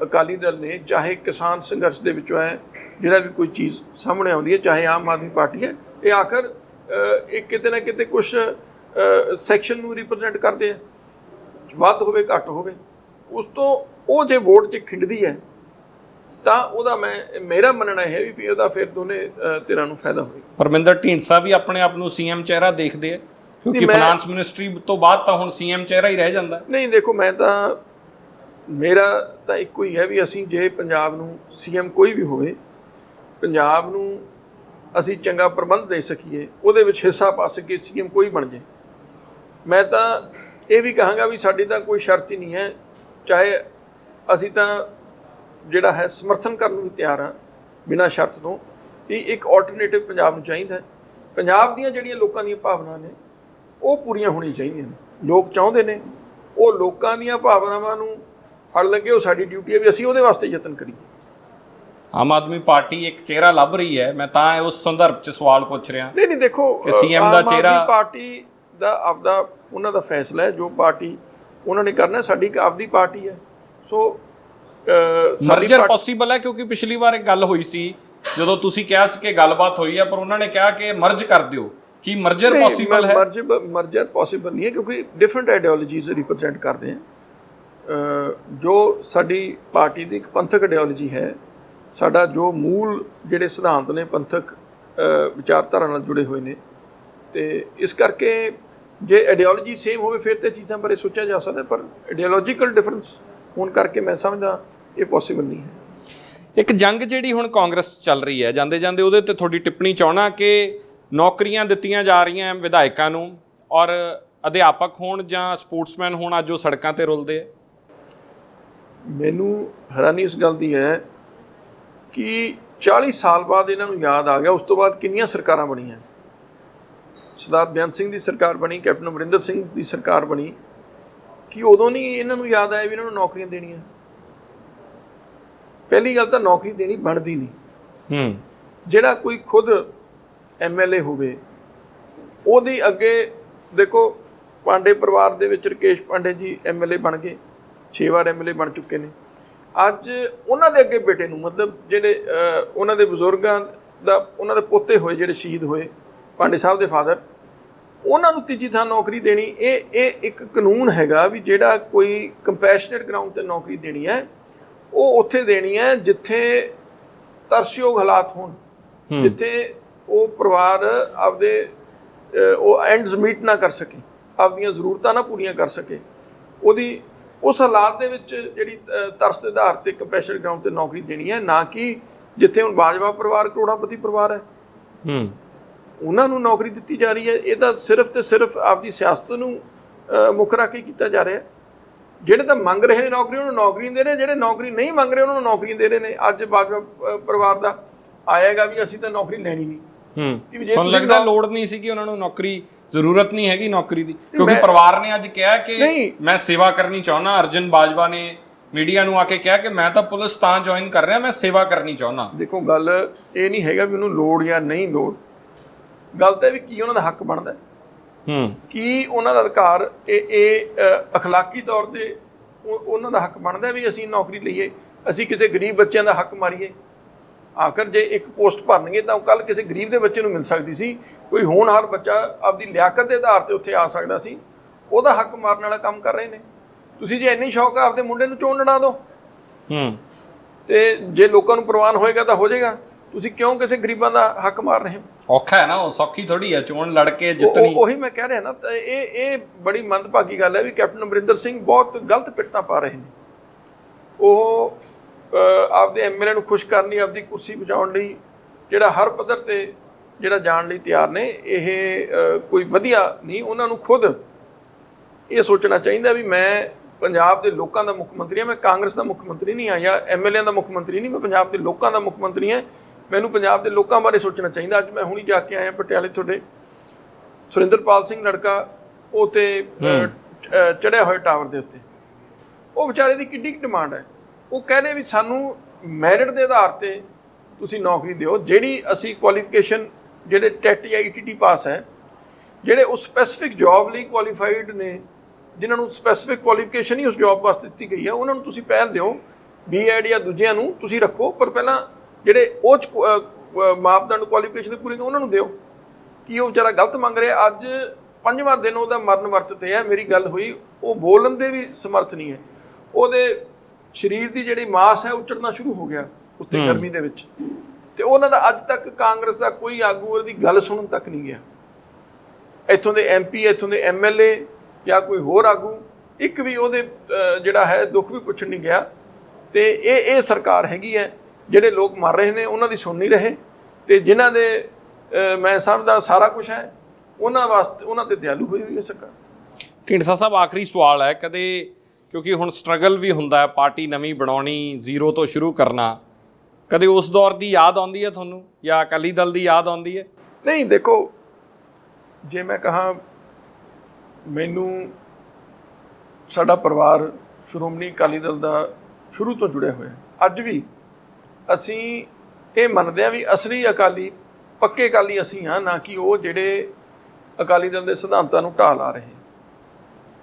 ਅਕਾਲੀ ਦਲ ਨੇ, ਚਾਹੇ ਕਿਸਾਨ ਸੰਘਰਸ਼ ਦੇ ਵਿੱਚੋਂ ਹੈ ਜਿਹੜਾ ਵੀ ਕੋਈ ਚੀਜ਼ ਸਾਹਮਣੇ ਆਉਂਦੀ ਹੈ, ਚਾਹੇ ਆਮ ਆਦਮੀ ਪਾਰਟੀ ਹੈ, ਇਹ ਆਖਰ ਇਹ ਕਿਤੇ ਨਾ ਕਿਤੇ ਕੁਛ ਸੈਕਸ਼ਨ ਨੂੰ ਰਿਪਰੈਜ਼ੈਂਟ ਕਰਦੇ ਆ, ਵੱਧ ਹੋਵੇ ਘੱਟ ਹੋਵੇ। ਉਸ ਤੋਂ ਉਹ ਜੇ ਵੋਟ 'ਚ ਖਿੰਡਦੀ ਹੈ ਤਾਂ ਉਹਦਾ ਮੇਰਾ ਮੰਨਣਾ ਹੈ ਵੀ ਉਹਦਾ ਫਿਰ ਦੋਨੇ ਧਿਰਾਂ ਨੂੰ ਫਾਇਦਾ ਹੋਵੇਗਾ। ਪਰਮਿੰਦਰ ਢੀਂਡਸਾ ਵੀ ਆਪਣੇ ਆਪ ਨੂੰ CM ਚਿਹਰਾ ਦੇਖਦੇ ਆ, ਕਿਉਂਕਿ ਫਾਈਨਾਂਸ ਮਿਨਿਸਟਰੀ ਤੋਂ ਬਾਅਦ ਤਾਂ ਹੁਣ CM ਚਿਹਰਾ ਹੀ ਰਹਿ ਜਾਂਦਾ। ਨਹੀਂ ਦੇਖੋ, ਮੇਰਾ ਤਾਂ ਇੱਕੋ ਹੀ ਹੈ ਵੀ ਅਸੀਂ ਜੇ ਪੰਜਾਬ ਨੂੰ CM ਕੋਈ ਵੀ ਹੋਵੇ, ਪੰਜਾਬ ਨੂੰ ਅਸੀਂ ਚੰਗਾ ਪ੍ਰਬੰਧ ਦੇ ਸਕੀਏ, ਉਹਦੇ ਵਿੱਚ ਹਿੱਸਾ ਪਾ ਸਕੀਏ, CM ਕੋਈ ਬਣ ਜਾਏ। ਮੈਂ ਤਾਂ ਇਹ ਵੀ ਕਹਾਂਗਾ ਵੀ ਸਾਡੀ ਤਾਂ ਕੋਈ ਸ਼ਰਤ ਹੀ ਨਹੀਂ ਹੈ, ਚਾਹੇ ਅਸੀਂ ਤਾਂ ਜਿਹੜਾ ਹੈ ਸਮਰਥਨ ਕਰਨ ਨੂੰ ਵੀ ਤਿਆਰ ਹਾਂ ਬਿਨਾਂ ਸ਼ਰਤ ਤੋਂ, ਵੀ ਇੱਕ ਆਲਟਰਨੇਟਿਵ ਪੰਜਾਬ ਨੂੰ ਚਾਹੀਦਾ। ਪੰਜਾਬ ਦੀਆਂ ਜਿਹੜੀਆਂ ਲੋਕਾਂ ਦੀਆਂ ਭਾਵਨਾਵਾਂ ਨੇ ਉਹ ਪੂਰੀਆਂ ਹੋਣੀਆਂ ਚਾਹੀਦੀਆਂ ਨੇ, ਲੋਕ ਚਾਹੁੰਦੇ ਨੇ, ਉਹ ਲੋਕਾਂ ਦੀਆਂ ਭਾਵਨਾਵਾਂ ਨੂੰ ਫੜ ਲੱਗੇ, ਉਹ ਸਾਡੀ ਡਿਊਟੀ ਹੈ ਵੀ ਅਸੀਂ ਉਹਦੇ ਵਾਸਤੇ ਯਤਨ ਕਰੀਏ। ਆਮ ਆਦਮੀ ਪਾਰਟੀ ਇੱਕ ਚਿਹਰਾ ਲੱਭ ਰਹੀ ਹੈ, ਮੈਂ ਤਾਂ ਉਸ ਸੰਦਰਭ 'ਚ ਸਵਾਲ ਪੁੱਛ ਰਿਹਾ। ਨਹੀਂ ਦੇਖੋ, CM ਦਾ ਚਿਹਰਾ ਆਮ ਆਦਮੀ ਪਾਰਟੀ ਦਾ ਆਪਦਾ ਉਹਨਾਂ ਦਾ ਫੈਸਲਾ ਹੈ, ਜੋ ਪਾਰਟੀ ਉਹਨਾਂ ਨੇ ਕਰਨਾ। ਸਾਡੀ ਇੱਕ ਆਪਦੀ ਪਾਰਟੀ ਹੈ, ਸੋ ਮਰਜਰ ਪੋਸੀਬਲ ਹੈ, ਕਿਉਂਕਿ ਪਿਛਲੀ ਵਾਰ ਇੱਕ ਗੱਲ ਹੋਈ ਸੀ ਜਦੋਂ ਤੁਸੀਂ ਕਿਹਾ ਸੀ ਕਿ ਗੱਲਬਾਤ ਹੋਈ ਹੈ, ਪਰ ਉਹਨਾਂ ਨੇ ਕਿਹਾ ਕਿ ਮਰਜ ਕਰ ਦਿਓ। ਕੀ ਮਰਜਰ ਪੋਸੀਬਲ ਹੈ? ਮਰਜਰ ਪੋਸੀਬਲ ਨਹੀਂ ਹੈ, ਕਿਉਂਕਿ ਡਿਫਰੈਂਟ ਆਈਡੀਓਲੋਜੀਜ਼ ਰਿਪਰੈਜ਼ੈਂਟ ਕਰਦੇ ਆ। ਜੋ ਸਾਡੀ ਪਾਰਟੀ ਦੀ ਇੱਕ ਪੰਥਕ ਆਈਡੀਓਲੋਜੀ ਹੈ, ਸਾਡਾ ਜੋ ਮੂਲ ਜਿਹੜੇ ਸਿਧਾਂਤ ਨੇ ਪੰਥਕ ਵਿਚਾਰਧਾਰਾ ਨਾਲ ਜੁੜੇ ਹੋਏ ਨੇ, ਤੇ ਇਸ ਕਰਕੇ ਜੇ ਆਈਡੀਓਲੋਜੀ ਸੇਮ ਹੋਵੇ ਫਿਰ ਤੇ ਚੀਜ਼ਾਂ ਬਾਰੇ ਸੋਚਿਆ ਜਾ ਸਕਦਾ, ਪਰ ਆਈਡੀਓਲੋਜੀਕਲ ਡਿਫਰੈਂਸ ਹੋਣ ਕਰਕੇ ਮੈਂ ਸਮਝਦਾ ਇਹ ਪੋਸੀਬਲ ਨਹੀਂ ਹੈ। ਇੱਕ ਜੰਗ ਜਿਹੜੀ ਹੁਣ ਕਾਂਗਰਸ ਚੱਲ ਰਹੀ ਹੈ, ਜਾਂਦੇ ਜਾਂਦੇ ਉਹਦੇ ਤੇ ਤੁਹਾਡੀ ਟਿੱਪਣੀ ਚਾਹਣਾ ਕਿ ਨੌਕਰੀਆਂ ਦਿੱਤੀਆਂ ਜਾ ਰਹੀਆਂ ਵਿਧਾਇਕਾਂ ਨੂੰ, ਔਰ ਅਧਿਆਪਕ ਹੋਣ ਜਾਂ ਸਪੋਰਟਸਮੈਨ ਹੋਣ ਅੱਜ ਉਹ ਸੜਕਾਂ ਤੇ ਰੁਲਦੇ ਆ। ਮੈਨੂੰ ਹੈਰਾਨੀ ਇਸ ਗੱਲ ਦੀ ਹੈ ਕਿ 40 ਸਾਲ ਬਾਅਦ ਇਹਨਾਂ ਨੂੰ ਯਾਦ ਆ ਗਿਆ। ਉਸ ਤੋਂ ਬਾਅਦ ਕਿੰਨੀਆਂ ਸਰਕਾਰਾਂ ਬਣੀਆਂ, ਸਰਦਾਰ ਬੇਅੰਤ ਸਿੰਘ ਦੀ ਸਰਕਾਰ ਬਣੀ, ਕੈਪਟਨ ਅਮਰਿੰਦਰ ਸਿੰਘ ਦੀ ਸਰਕਾਰ ਬਣੀ, ਕਿ ਉਦੋਂ ਨਹੀਂ ਇਹਨਾਂ ਨੂੰ ਯਾਦ ਆਇਆ ਵੀ ਇਹਨਾਂ ਨੂੰ ਨੌਕਰੀਆਂ ਦੇਣੀਆਂ। ਪਹਿਲੀ ਗੱਲ ਤਾਂ ਨੌਕਰੀ ਦੇਣੀ ਬਣਦੀ ਨਹੀਂ। ਜਿਹੜਾ ਕੋਈ ਖੁਦ MLA ਹੋਵੇ ਉਹਦੀ ਅੱਗੇ ਦੇਖੋ, ਪਾਂਡੇ ਪਰਿਵਾਰ ਦੇ ਵਿੱਚ ਰਕੇਸ਼ ਪਾਂਡੇ ਜੀ MLA ਬਣ ਗਏ, 6 ਵਾਰ MLA ਬਣ ਚੁੱਕੇ ਨੇ। ਅੱਜ ਉਹਨਾਂ ਦੇ ਅੱਗੇ ਬੇਟੇ ਨੂੰ, ਮਤਲਬ ਜਿਹੜੇ ਉਹਨਾਂ ਦੇ ਬਜ਼ੁਰਗਾਂ ਦਾ ਉਹਨਾਂ ਦੇ ਪੋਤੇ ਹੋਏ ਜਿਹੜੇ ਸ਼ਹੀਦ ਹੋਏ, ਪਾਂਡੇ ਸਾਹਿਬ ਦੇ ਫਾਦਰ, ਉਹਨਾਂ ਨੂੰ ਤੀਜੀ ਥਾਂ ਨੌਕਰੀ ਦੇਣੀ, ਇਹ ਇੱਕ ਕਾਨੂੰਨ ਹੈਗਾ ਵੀ ਜਿਹੜਾ ਕੋਈ ਕੰਪੈਸ਼ਨੇਟ ਗਰਾਊਂਡ 'ਤੇ ਨੌਕਰੀ ਦੇਣੀ ਹੈ ਉਹ ਉੱਥੇ ਦੇਣੀ ਹੈ ਜਿੱਥੇ ਤਰਸਯੋਗ ਹਾਲਾਤ ਹੋਣ, ਜਿੱਥੇ ਉਹ ਪਰਿਵਾਰ ਆਪਦੇ ਉਹ ਐਂਡਸ ਮੀਟ ਨਾ ਕਰ ਸਕੇ, ਆਪਦੀਆਂ ਜ਼ਰੂਰਤਾਂ ਨਾ ਪੂਰੀਆਂ ਕਰ ਸਕੇ, ਉਹਦੀ ਉਸ ਹਾਲਾਤ ਦੇ ਵਿੱਚ ਜਿਹੜੀ ਤਰਸ ਦੇ ਆਧਾਰ 'ਤੇ ਕੰਪੈਸ਼ਨੇਟ ਗਰਾਊਂਡ 'ਤੇ ਨੌਕਰੀ ਦੇਣੀ ਹੈ, ਨਾ ਕਿ ਜਿੱਥੇ ਹੁਣ ਬਾਜਵਾ ਪਰਿਵਾਰ ਕਰੋੜਾਂਪਤੀ ਪਰਿਵਾਰ ਹੈ ਉਹਨਾਂ ਨੂੰ ਨੌਕਰੀ ਦਿੱਤੀ ਜਾ ਰਹੀ ਹੈ। ਇਹ ਤਾਂ ਸਿਰਫ ਤੇ ਸਿਰਫ ਆਪਦੀ ਸਿਆਸਤ ਨੂੰ ਮੁੱਖ ਰੱਖ ਕੇ ਕੀਤਾ ਜਾ ਰਿਹਾ। ਜਿਹੜੇ ਤਾਂ ਮੰਗ ਰਹੇ ਨੇ ਨੌਕਰੀ ਉਹਨੂੰ ਨੌਕਰੀ ਦੇ ਰਹੇ, ਜਿਹੜੇ ਨੌਕਰੀ ਨਹੀਂ ਮੰਗ ਰਹੇ ਉਹਨਾਂ ਨੂੰ ਨੌਕਰੀ ਦੇ ਰਹੇ ਨੇ। ਅੱਜ ਬਾਜਵਾ ਪਰਿਵਾਰ ਦਾ ਆਏਗਾ ਵੀ ਅਸੀਂ ਤਾਂ ਨੌਕਰੀ ਲੈਣੀ ਨਹੀਂ। ਤੁਹਾਨੂੰ ਲੱਗਦਾ ਲੋੜ ਨਹੀਂ ਸੀ ਕਿ ਉਹਨਾਂ ਨੂੰ ਨੌਕਰੀ, ਜ਼ਰੂਰਤ ਨਹੀਂ ਹੈਗੀ ਨੌਕਰੀ ਦੀ? ਕਿਉਂਕਿ ਪਰਿਵਾਰ ਨੇ ਅੱਜ ਕਿਹਾ ਕਿ ਮੈਂ ਸੇਵਾ ਕਰਨੀ ਚਾਹੁੰਦਾ। ਅਰਜਨ ਬਾਜਵਾ ਨੇ ਮੀਡੀਆ ਨੂੰ ਆ ਕੇ ਕਿਹਾ ਕਿ ਮੈਂ ਤਾਂ ਪੁਲਿਸ ਤਾਂ ਜੁਆਇਨ ਕਰ ਰਿਹਾ, ਮੈਂ ਸੇਵਾ ਕਰਨੀ ਚਾਹੁੰਦਾ। ਦੇਖੋ ਗੱਲ ਇਹ ਨਹੀਂ ਹੈਗਾ ਵੀ ਉਹਨੂੰ ਲੋੜ ਜਾਂ ਨਹੀਂ ਲੋੜ, ਗੱਲ ਤਾਂ ਵੀ ਕੀ ਉਹਨਾਂ ਦਾ ਹੱਕ ਬਣਦਾ, ਕੀ ਉਹਨਾਂ ਦਾ ਅਧਿਕਾਰ, ਇਹ ਅਖਲਾਕੀ ਤੌਰ ਤੇ ਉਹਨਾਂ ਦਾ ਹੱਕ ਬਣਦਾ ਵੀ ਅਸੀਂ ਨੌਕਰੀ ਲਈਏ, ਅਸੀਂ ਕਿਸੇ ਗਰੀਬ ਬੱਚਿਆਂ ਦਾ ਹੱਕ ਮਾਰੀਏ। ਆਖਰ ਜੇ ਇੱਕ ਪੋਸਟ ਭਰਨਗੇ ਤਾਂ ਕੱਲ ਕਿਸੇ ਗਰੀਬ ਦੇ ਬੱਚੇ ਨੂੰ ਮਿਲ ਸਕਦੀ ਸੀ, ਕੋਈ ਹੋਣਹਾਰ ਬੱਚਾ ਆਪਦੀ ਲਿਆਕਤ ਦੇ ਆਧਾਰ ਤੇ ਉੱਥੇ ਆ ਸਕਦਾ ਸੀ। ਉਹਦਾ ਹੱਕ ਮਾਰਨ ਵਾਲਾ ਕੰਮ ਕਰ ਰਹੇ ਨੇ। ਤੁਸੀਂ ਜੇ ਇੰਨੀ ਸ਼ੌਕ ਆ ਆਪਦੇ ਮੁੰਡੇ ਨੂੰ ਚੋਣ ਲੜਾ ਦਿਓ, ਤੇ ਜੇ ਲੋਕਾਂ ਨੂੰ ਪ੍ਰਵਾਨ ਹੋਏਗਾ ਤਾਂ ਹੋ ਜਾਏਗਾ। ਤੁਸੀਂ ਕਿਉਂ ਕਿਸੇ ਗਰੀਬਾਂ ਦਾ ਹੱਕ ਮਾਰ ਰਹੇ ਹੋ? ਔਖਾ ਹੈ ਨਾ, ਉਹ ਸੌਖੀ ਥੋੜੀ ਹੈ ਚੋਣ ਲੜ ਕੇ ਜਿੱਤਣੀ। ਉਹੀ ਮੈਂ ਕਹਿ ਰਿਹਾ ਨਾ, ਤਾਂ ਇਹ ਬੜੀ ਮੰਦਭਾਗੀ ਗੱਲ ਹੈ ਵੀ ਕੈਪਟਨ ਅਮਰਿੰਦਰ ਸਿੰਘ ਬਹੁਤ ਗਲਤ ਪਿੱਟਾਂ ਪਾ ਰਹੇ ਨੇ। ਉਹ ਆਪਦੇ ਐਮਐਲਏ ਨੂੰ ਖੁਸ਼ ਕਰਨ ਲਈ, ਆਪਦੀ ਕੁਰਸੀ ਬਚਾਉਣ ਲਈ ਜਿਹੜਾ ਹਰ ਪੱਧਰ ਤੇ ਜਿਹੜਾ ਜਾਣ ਲਈ ਤਿਆਰ ਨੇ, ਇਹ ਕੋਈ ਵਧੀਆ ਨਹੀਂ। ਉਹਨਾਂ ਨੂੰ ਖੁਦ ਇਹ ਸੋਚਣਾ ਚਾਹੀਦਾ ਵੀ ਮੈਂ ਪੰਜਾਬ ਦੇ ਲੋਕਾਂ ਦਾ ਮੁੱਖ ਮੰਤਰੀ ਹਾਂ, ਮੈਂ ਕਾਂਗਰਸ ਦਾ ਮੁੱਖ ਮੰਤਰੀ ਨਹੀਂ ਹਾਂ ਜਾਂ ਐਮਐਲਏ ਦਾ ਮੁੱਖ ਮੰਤਰੀ ਨਹੀਂ, ਮੈਂ ਪੰਜਾਬ ਦੇ ਲੋਕਾਂ ਦਾ ਮੁੱਖ ਮੰਤਰੀ ਹਾਂ। ਮੈਨੂੰ ਪੰਜਾਬ ਦੇ ਲੋਕਾਂ ਬਾਰੇ ਸੋਚਣਾ ਚਾਹੀਦਾ। ਅੱਜ ਮੈਂ ਹੁਣੀ ਜਾ ਕੇ ਆਇਆ ਪਟਿਆਲੇ, ਤੁਹਾਡੇ ਸੁਰਿੰਦਰਪਾਲ ਸਿੰਘ ਲੜਕਾ ਉੱਤੇ ਚੜ੍ਹਿਆ ਹੋਇਆ ਟਾਵਰ ਦੇ ਉੱਤੇ, ਉਹ ਵਿਚਾਰੇ ਦੀ ਕਿੱਡੀ ਡਿਮਾਂਡ ਹੈ। ਉਹ ਕਹਿੰਦੇ ਵੀ ਸਾਨੂੰ ਮੈਰਿਟ ਦੇ ਆਧਾਰ ਤੇ ਤੁਸੀਂ ਨੌਕਰੀ ਦਿਓ, ਜਿਹੜੀ ਅਸੀਂ ਕੁਆਲੀਫਿਕੇਸ਼ਨ ਜਿਹੜੇ ਟੈਟ ਜਾਂ ਈਟੀਟੀ ਪਾਸ ਹੈ, ਜਿਹੜੇ ਉਸ ਸਪੈਸੀਫਿਕ ਜੌਬ ਲਈ ਕੁਆਲੀਫਾਈਡ ਨੇ, ਜਿਨ੍ਹਾਂ ਨੂੰ ਸਪੈਸੀਫਿਕ ਕੁਆਲੀਫਿਕੇਸ਼ਨ ਹੀ ਉਸ ਜੌਬ ਵਾਸਤੇ ਦਿੱਤੀ ਗਈ ਹੈ, ਉਹਨਾਂ ਨੂੰ ਤੁਸੀਂ ਪਹਿਲ ਦਿਓ। ਬੀਐਡ ਜਾਂ ਦੂਜਿਆਂ ਨੂੰ ਤੁਸੀਂ ਰੱਖੋ, ਪਰ ਪਹਿਲਾਂ ਜਿਹੜੇ ਉਹ ਮਾਪਦੰਡ ਕੁਆਲੀਫਿਕੇਸ਼ਨ ਦੇ ਪੂਰੇ ਉਹਨਾਂ ਨੂੰ ਦਿਓ। ਕੀ ਉਹ ਵਿਚਾਰਾ ਗਲਤ ਮੰਗ ਰਿਹਾ? ਅੱਜ 5ਵਾਂ ਦਿਨ ਉਹਦਾ ਮਰਨ ਵਰਤ 'ਤੇ ਹੈ। ਮੇਰੀ ਗੱਲ ਹੋਈ, ਉਹ ਬੋਲਣ ਦੇ ਵੀ ਸਮਰਥ ਨਹੀਂ ਹੈ। ਉਹਦੇ ਸਰੀਰ ਦੀ ਜਿਹੜੀ ਮਾਸ ਹੈ ਉੱਚੜਨਾ ਸ਼ੁਰੂ ਹੋ ਗਿਆ ਉੱਤੇ ਗਰਮੀ ਦੇ ਵਿੱਚ, ਤੇ ਉਹਨਾਂ ਦਾ ਅੱਜ ਤੱਕ ਕਾਂਗਰਸ ਦਾ ਕੋਈ ਆਗੂ ਉਹਦੀ ਗੱਲ ਸੁਣਨ ਤੱਕ ਨਹੀਂ ਗਿਆ। ਇੱਥੋਂ ਦੇ ਐਮਪੀ, ਇੱਥੋਂ ਦੇ ਐਮਐਲਏ ਜਾਂ ਕੋਈ ਹੋਰ ਆਗੂ ਇੱਕ ਵੀ ਉਹਦੇ ਜਿਹੜਾ ਹੈ ਦੁੱਖ ਵੀ ਪੁੱਛਣ ਨਹੀਂ ਗਿਆ। ਤੇ ਇਹ ਸਰਕਾਰ ਹੈਗੀ ਹੈ, ਜਿਹੜੇ ਲੋਕ ਮਰ ਰਹੇ ਨੇ ਉਹਨਾਂ ਦੀ ਸੁਣ ਨਹੀਂ ਰਹੇ, ਤੇ ਜਿਨ੍ਹਾਂ ਦੇ ਮੈਂ ਸਮਝਦਾ ਸਾਰਾ ਕੁਝ ਹੈ ਉਹਨਾਂ ਵਾਸਤੇ, ਉਹਨਾਂ ਤੇ ਦਿਆਲੂ ਹੋਈ ਹੋਈ ਹੈ ਸਰਕਾਰ। ਢੀਂਡਸਾ ਸਾਹਿਬ, ਆਖਰੀ ਸਵਾਲ ਹੈ, ਕਦੇ ਕਿਉਂਕਿ ਹੁਣ ਸਟਰਗਲ ਵੀ ਹੁੰਦਾ ਹੈ, ਪਾਰਟੀ ਨਵੀਂ ਬਣਾਉਣੀ, ਜ਼ੀਰੋ ਤੋਂ ਸ਼ੁਰੂ ਕਰਨਾ, ਕਦੇ ਉਸ ਦੌਰ ਦੀ ਯਾਦ ਆਉਂਦੀ ਹੈ ਤੁਹਾਨੂੰ ਜਾਂ ਅਕਾਲੀ ਦਲ ਦੀ ਯਾਦ ਆਉਂਦੀ ਹੈ? ਨਹੀਂ, ਦੇਖੋ ਜੇ ਮੈਂ ਕਹਾਂ, ਮੈਨੂੰ ਸਾਡਾ ਪਰਿਵਾਰ ਸ਼੍ਰੋਮਣੀ ਅਕਾਲੀ ਦਲ ਦਾ ਸ਼ੁਰੂ ਤੋਂ ਜੁੜਿਆ ਹੋਇਆ। ਅੱਜ ਵੀ ਅਸੀਂ ਇਹ ਮੰਨਦੇ ਹਾਂ ਵੀ ਅਸਲੀ ਅਕਾਲੀ, ਪੱਕੇ ਅਕਾਲੀ ਅਸੀਂ ਹਾਂ, ਨਾ ਕਿ ਉਹ ਜਿਹੜੇ ਅਕਾਲੀ ਦਲ ਦੇ ਸਿਧਾਂਤਾਂ ਨੂੰ ਢਾਹ ਲਾ ਰਹੇ।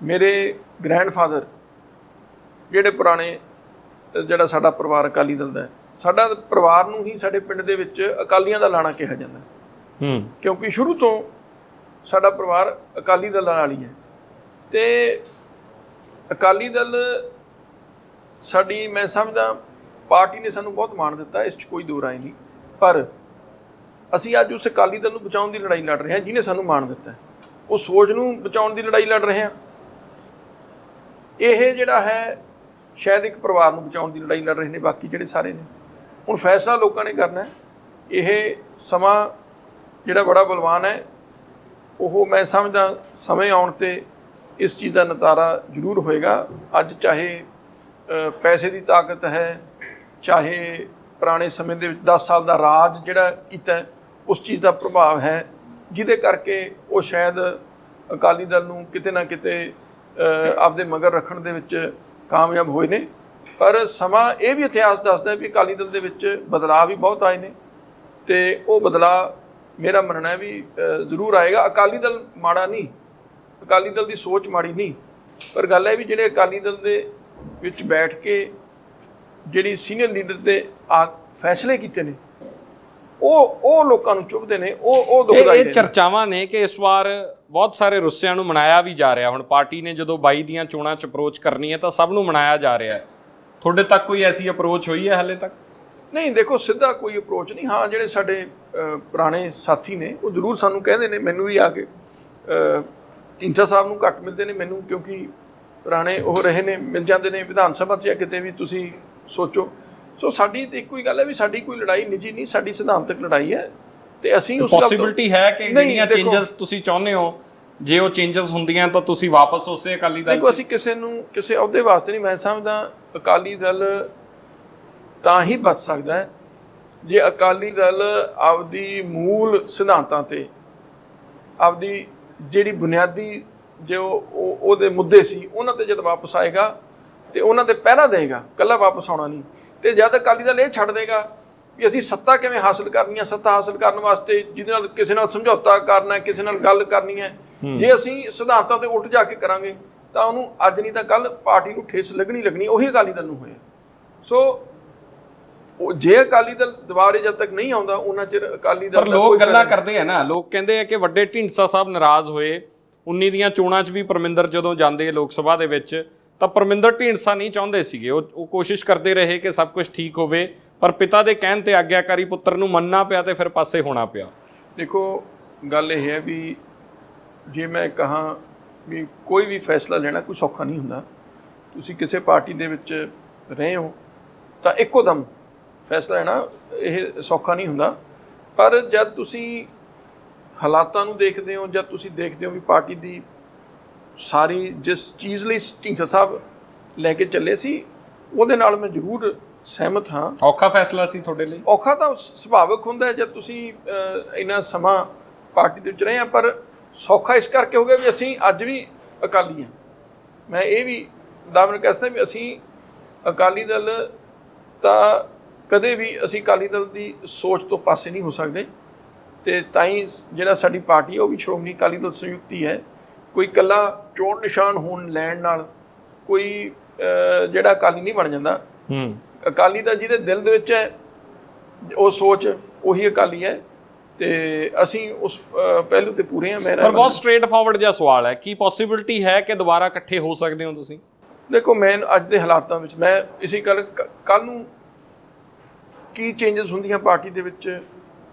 ਮੇਰੇ ਗ੍ਰੈਂਡਫਾਦਰ ਜਿਹੜੇ ਪੁਰਾਣੇ, ਜਿਹੜਾ ਸਾਡਾ ਪਰਿਵਾਰ ਅਕਾਲੀ ਦਲ ਦਾ ਹੈ, ਸਾਡਾ ਪਰਿਵਾਰ ਨੂੰ ਹੀ ਸਾਡੇ ਪਿੰਡ ਦੇ ਵਿੱਚ ਅਕਾਲੀਆਂ ਦਾ ਲਾਣਾ ਕਿਹਾ ਜਾਂਦਾ, ਕਿਉਂਕਿ ਸ਼ੁਰੂ ਤੋਂ ਸਾਡਾ ਪਰਿਵਾਰ ਅਕਾਲੀ ਦਲ ਨਾਲ ਹੀ ਹੈ। ਤੇ ਅਕਾਲੀ ਦਲ ਸਾਡੀ, ਮੈਂ ਸਮਝਦਾ ਪਾਰਟੀ ਨੇ ਸਾਨੂੰ ਬਹੁਤ ਮਾਣ ਦਿੱਤਾ, ਇਸ 'ਚ ਕੋਈ ਦੋ ਰਾਏ ਨਹੀਂ। ਪਰ ਅਸੀਂ ਅੱਜ ਉਸ ਅਕਾਲੀ ਦਲ ਨੂੰ ਬਚਾਉਣ ਦੀ ਲੜਾਈ ਲੜ ਰਹੇ ਹਾਂ ਜਿਹਨੇ ਸਾਨੂੰ ਮਾਣ ਦਿੱਤਾ। ਉਹ ਸੋਚ ਨੂੰ ਬਚਾਉਣ ਦੀ ਲੜਾਈ ਲੜ ਰਹੇ ਹਾਂ। ਇਹ ਜਿਹੜਾ ਹੈ ਸ਼ਾਇਦ ਇੱਕ ਪਰਿਵਾਰ ਨੂੰ ਬਚਾਉਣ ਦੀ ਲੜਾਈ ਲੜ ਰਹੇ ਨੇ, ਬਾਕੀ ਜਿਹੜੇ ਸਾਰੇ ਨੇ। ਹੁਣ ਫੈਸਲਾ ਲੋਕਾਂ ਨੇ ਕਰਨਾ। ਇਹ ਸਮਾਂ ਜਿਹੜਾ ਬੜਾ ਬਲਵਾਨ ਹੈ, ਉਹ ਮੈਂ ਸਮਝਦਾ ਸਮੇਂ ਆਉਣ 'ਤੇ ਇਸ ਚੀਜ਼ ਦਾ ਨਤਾਰਾ ਜ਼ਰੂਰ ਹੋਏਗਾ। ਅੱਜ ਚਾਹੇ ਪੈਸੇ ਦੀ ਤਾਕਤ ਹੈ, ਚਾਹੇ ਪੁਰਾਣੇ ਸਮੇਂ ਦੇ ਵਿੱਚ 10 ਸਾਲ ਦਾ ਰਾਜ ਜਿਹੜਾ ਕੀਤਾ, ਉਸ ਚੀਜ਼ ਦਾ ਪ੍ਰਭਾਵ ਹੈ, ਜਿਹਦੇ ਕਰਕੇ ਉਹ ਸ਼ਾਇਦ ਅਕਾਲੀ ਦਲ ਨੂੰ ਕਿਤੇ ਨਾ ਕਿਤੇ ਆਪਦੇ ਮਗਰ ਰੱਖਣ ਦੇ ਵਿੱਚ ਕਾਮਯਾਬ ਹੋਏ ਨੇ। ਪਰ ਸਮਾਂ ਇਹ ਵੀ ਇਤਿਹਾਸ ਦੱਸਦਾ ਵੀ ਅਕਾਲੀ ਦਲ ਦੇ ਵਿੱਚ ਬਦਲਾਅ ਵੀ ਬਹੁਤ ਆਏ ਨੇ, ਤੇ ਉਹ ਬਦਲਾਅ ਮੇਰਾ ਮੰਨਣਾ ਹੈ ਵੀ ਜ਼ਰੂਰ ਆਏਗਾ। ਅਕਾਲੀ ਦਲ ਮਾੜਾ ਨਹੀਂ, ਅਕਾਲੀ ਦਲ ਦੀ ਸੋਚ ਮਾੜੀ ਨਹੀਂ, ਪਰ ਗੱਲ ਹੈ ਵੀ ਜਿਹੜੇ ਅਕਾਲੀ ਦਲ ਦੇ ਵਿੱਚ ਬੈਠ ਕੇ ਜਿਹੜੀ ਸੀਨੀਅਰ ਲੀਡਰ ਦੇ ਫੈਸਲੇ ਕੀਤੇ ਨੇ, ਉਹ ਲੋਕਾਂ ਨੂੰ ਚੁਭਦੇ ਨੇ, ਉਹ ਦੁਖਦਾਈ ਨੇ। ਇਹ ਚਰਚਾਵਾਂ ਨੇ ਕਿ ਇਸ ਵਾਰ ਬਹੁਤ ਸਾਰੇ ਰੁੱਸਿਆਂ ਨੂੰ ਮਨਾਇਆ ਵੀ ਜਾ ਰਿਹਾ। ਹੁਣ ਪਾਰਟੀ ਨੇ ਜਦੋਂ 22 ਦੀਆਂ ਚੋਣਾਂ 'ਚ ਅਪਰੋਚ ਕਰਨੀ ਹੈ ਤਾਂ ਸਭ ਨੂੰ ਮਨਾਇਆ ਜਾ ਰਿਹਾ ਹੈ। ਤੁਹਾਡੇ ਤੱਕ ਕੋਈ ਐਸੀ ਅਪਰੋਚ ਹੋਈ ਹੈ ਹਾਲੇ ਤੱਕ? ਨਹੀਂ, ਦੇਖੋ ਸਿੱਧਾ ਕੋਈ ਅਪਰੋਚ ਨਹੀਂ। ਹਾਂ, ਜਿਹੜੇ ਸਾਡੇ ਪੁਰਾਣੇ ਸਾਥੀ ਨੇ ਉਹ ਜ਼ਰੂਰ ਸਾਨੂੰ ਕਹਿੰਦੇ ਨੇ, ਮੈਨੂੰ ਵੀ ਆ ਕੇ ਢੀਂਡਸਾ ਸਾਹਿਬ ਨੂੰ ਘੱਟ ਮਿਲਦੇ ਨੇ ਮੈਨੂੰ, ਕਿਉਂਕਿ ਪੁਰਾਣੇ ਉਹ ਰਹੇ ਨੇ, ਮਿਲ ਜਾਂਦੇ ਨੇ ਵਿਧਾਨ ਸਭਾ 'ਚ ਜਾਂ ਕਿਤੇ ਵੀ ਤੁਸੀਂ ਸੋਚੋ। ਸੋ ਸਾਡੀ ਤਾਂ ਇੱਕੋ ਹੀ ਗੱਲ ਹੈ ਵੀ ਸਾਡੀ ਕੋਈ ਲੜਾਈ ਨਿੱਜੀ ਨਹੀਂ, ਸਾਡੀ ਸਿਧਾਂਤਕ ਲੜਾਈ ਹੈ। ਤੇ ਅਸੀਂ ਉਸ ਪੋਸੀਬਿਲਿਟੀ ਹੈ ਕਿ ਜਿਹੜੀਆਂ ਚੇਂਜਸ ਤੁਸੀਂ ਚਾਹੁੰਦੇ ਹੋ ਜੇ ਉਹ ਚੇਂਜਸ ਹੁੰਦੀਆਂ ਤਾਂ ਤੁਸੀਂ ਵਾਪਸ ਉਸੇ ਅਕਾਲੀ ਦਲ ਦੇਖੋ ਅਸੀਂ ਕਿਸੇ ਨੂੰ ਕਿਸੇ ਅਹੁਦੇ ਵਾਸਤੇ ਨਹੀਂ, ਮੈਂ ਸਮਝਦਾ ਅਕਾਲੀ ਦਲ ਤਾਂ ਹੀ ਬਚ ਸਕਦਾ ਹੈ ਜੇ ਅਕਾਲੀ ਦਲ ਆਪਦੀ ਮੂਲ ਸਿਧਾਂਤਾਂ ਤੇ ਆਪਦੀ ਜਿਹੜੀ ਬੁਨਿਆਦੀ ਜੋ ਉਹਦੇ ਮੁੱਦੇ ਸੀ ਉਹਨਾਂ ਤੇ ਜਦ ਵਾਪਸ ਆਏਗਾ ਤੇ ਉਹਨਾਂ ਤੇ ਪਹਿਰਾ ਦੇਗਾ, ਇਕੱਲਾ ਵਾਪਸ ਆਉਣਾ ਨਹੀਂ। ਤੇ ਜਦ ਅਕਾਲੀ ਦਲ ਇਹ ਛੱਡ ਦੇਗਾ ਵੀ ਅਸੀਂ ਸੱਤਾ ਕਿਵੇਂ ਹਾਸਲ ਕਰਨੀ ਹੈ, ਸੱਤਾ ਹਾਸਲ ਕਰਨ ਵਾਸਤੇ ਜਿਹਦੇ ਨਾਲ ਕਿਸੇ ਨਾਲ ਸਮਝੌਤਾ ਕਰਨਾ, ਕਿਸੇ ਨਾਲ ਗੱਲ ਕਰਨੀ ਹੈ, ਜੇ ਅਸੀਂ ਸਿਧਾਂਤਾਂ ਤੇ ਉਲਟ ਜਾ ਕੇ ਕਰਾਂਗੇ ਤਾਂ ਉਹਨੂੰ ਅੱਜ ਨਹੀਂ ਤਾਂ ਕੱਲ ਪਾਰਟੀ ਨੂੰ ਠੇਸ ਲੱਗਣੀ ਉਹੀ ਅਕਾਲੀ ਦਲ ਨੂੰ ਹੋਇਆ। ਸੋ ਜੇ ਅਕਾਲੀ ਦਲ ਦੁਬਾਰੇ ਜਦ ਤੱਕ ਨਹੀਂ ਆਉਂਦਾ ਉਹਨਾਂ ਚਿਰ ਅਕਾਲੀ ਦਲ ਪਰ ਲੋਕ ਗੱਲਾਂ ਕਰਦੇ ਆ ਨਾ, ਲੋਕ ਕਹਿੰਦੇ ਆ ਕਿ ਵੱਡੇ ਢੀਂਡਸਾ ਸਾਹਿਬ ਨਾਰਾਜ਼ ਹੋਏ 19 ਦੀਆਂ ਚੋਣਾਂ 'ਚ ਵੀ ਪਰਮਿੰਦਰ ਜਦੋਂ ਜਾਂਦੇ ਲੋਕ ਸਭਾ ਦੇ ਵਿੱਚ ਤਾਂ ਪਰਮਿੰਦਰ ਢੀਂਡਸਾ ਨਹੀਂ ਚਾਹੁੰਦੇ ਸੀਗੇ, ਉਹ ਕੋਸ਼ਿਸ਼ ਕਰਦੇ ਰਹੇ ਕਿ ਸਭ ਕੁਝ ਠੀਕ ਹੋਵੇ, ਪਰ ਪਿਤਾ ਦੇ ਕਹਿਣ ਤੇ ਆਗਿਆਕਾਰੀ ਪੁੱਤਰ ਨੂੰ ਮੰਨਣਾ ਪਿਆ ਤੇ ਫਿਰ ਪਾਸੇ ਹੋਣਾ ਪਿਆ। ਦੇਖੋ ਗੱਲ ਇਹ ਹੈ ਵੀ ਜੇ ਮੈਂ ਕਹਾਂ ਵੀ ਕੋਈ ਵੀ ਫੈਸਲਾ ਲੈਣਾ ਕੋਈ ਸੌਖਾ ਨਹੀਂ ਹੁੰਦਾ। ਤੁਸੀਂ ਕਿਸੇ ਪਾਰਟੀ ਦੇ ਵਿੱਚ ਰਹੇ ਹੋ ਤਾਂ ਇੱਕੋ ਦਮ ਫੈਸਲਾ ਲੈਣਾ ਇਹ ਸੌਖਾ ਨਹੀਂ ਹੁੰਦਾ, ਪਰ ਜਦ ਤੁਸੀਂ ਹਾਲਾਤਾਂ ਨੂੰ ਦੇਖਦੇ ਹੋ, ਜਦ ਤੁਸੀਂ ਦੇਖਦੇ ਹੋ ਵੀ ਪਾਰਟੀ ਦੀ ਸਾਰੀ ਜਿਸ ਚੀਜ਼ ਲਈ ਢੀਂਡਸਾ ਸਾਹਿਬ ਲੈ ਕੇ ਚੱਲੇ ਸੀ ਉਹਦੇ ਨਾਲ ਮੈਂ ਜ਼ਰੂਰ ਸਹਿਮਤ ਹਾਂ। ਔਖਾ ਫੈਸਲਾ ਸੀ ਤੁਹਾਡੇ ਲਈ? ਔਖਾ ਤਾਂ ਸੁਭਾਵਿਕ ਹੁੰਦਾ ਜਦ ਤੁਸੀਂ ਇੰਨਾ ਸਮਾਂ ਪਾਰਟੀ ਦੇ ਵਿੱਚ ਰਹੇ ਆ, ਪਰ ਸੌਖਾ ਇਸ ਕਰਕੇ ਹੋ ਗਿਆ ਵੀ ਅਸੀਂ ਅੱਜ ਵੀ ਅਕਾਲੀ ਹਾਂ। ਮੈਂ ਇਹ ਵੀ ਦਾਅਵੇ ਕਹਿ ਸਕਦਾ ਵੀ ਅਸੀਂ ਅਕਾਲੀ ਦਲ ਤਾਂ ਕਦੇ ਵੀ ਅਸੀਂ ਅਕਾਲੀ ਦਲ ਦੀ ਸੋਚ ਤੋਂ ਪਾਸੇ ਨਹੀਂ ਹੋ ਸਕਦੇ, ਤੇ ਤਾਂ ਹੀ ਜਿਹੜਾ ਸਾਡੀ ਪਾਰਟੀ ਹੈ ਉਹ ਵੀ ਸ਼੍ਰੋਮਣੀ ਅਕਾਲੀ ਦਲ ਸੰਯੁਕਤੀ ਹੈ। ਕੋਈ ਇਕੱਲਾ ਚੋਣ ਨਿਸ਼ਾਨ ਹੋਣ ਲੈਣ ਨਾਲ ਕੋਈ ਜਿਹੜਾ ਅਕਾਲੀ ਨਹੀਂ ਬਣ ਜਾਂਦਾ। ਅਕਾਲੀ ਦਾ ਜਿਹਦੇ ਦਿਲ ਦੇ ਵਿੱਚ ਹੈ ਉਹ ਸੋਚ ਉਹੀ ਅਕਾਲੀ ਹੈ, ਤੇ ਅਸੀਂ ਉਸ ਪਹਿਲੂ ਤੇ ਪੂਰੇ ਹਾਂ। ਪਰ ਬਹੁਤ ਸਟ੍ਰੇਟ ਫਾਰਵਰਡ ਜਿਹਾ ਸਵਾਲ ਹੈ, ਕੀ ਪੋਸੀਬਿਲਿਟੀ ਹੈ ਕਿ ਦੁਬਾਰਾ ਇਕੱਠੇ ਹੋ ਸਕਦੇ ਹੋ ਤੁਸੀਂ? ਦੇਖੋ ਮੈਂ ਅੱਜ ਦੇ ਹਾਲਾਤਾਂ ਵਿੱਚ ਮੈਂ ਇਸੇ ਕੱਲ੍ਹ ਨੂੰ ਕੀ ਚੇਂਜਸ ਹੁੰਦੀਆਂ ਪਾਰਟੀ ਦੇ ਵਿੱਚ,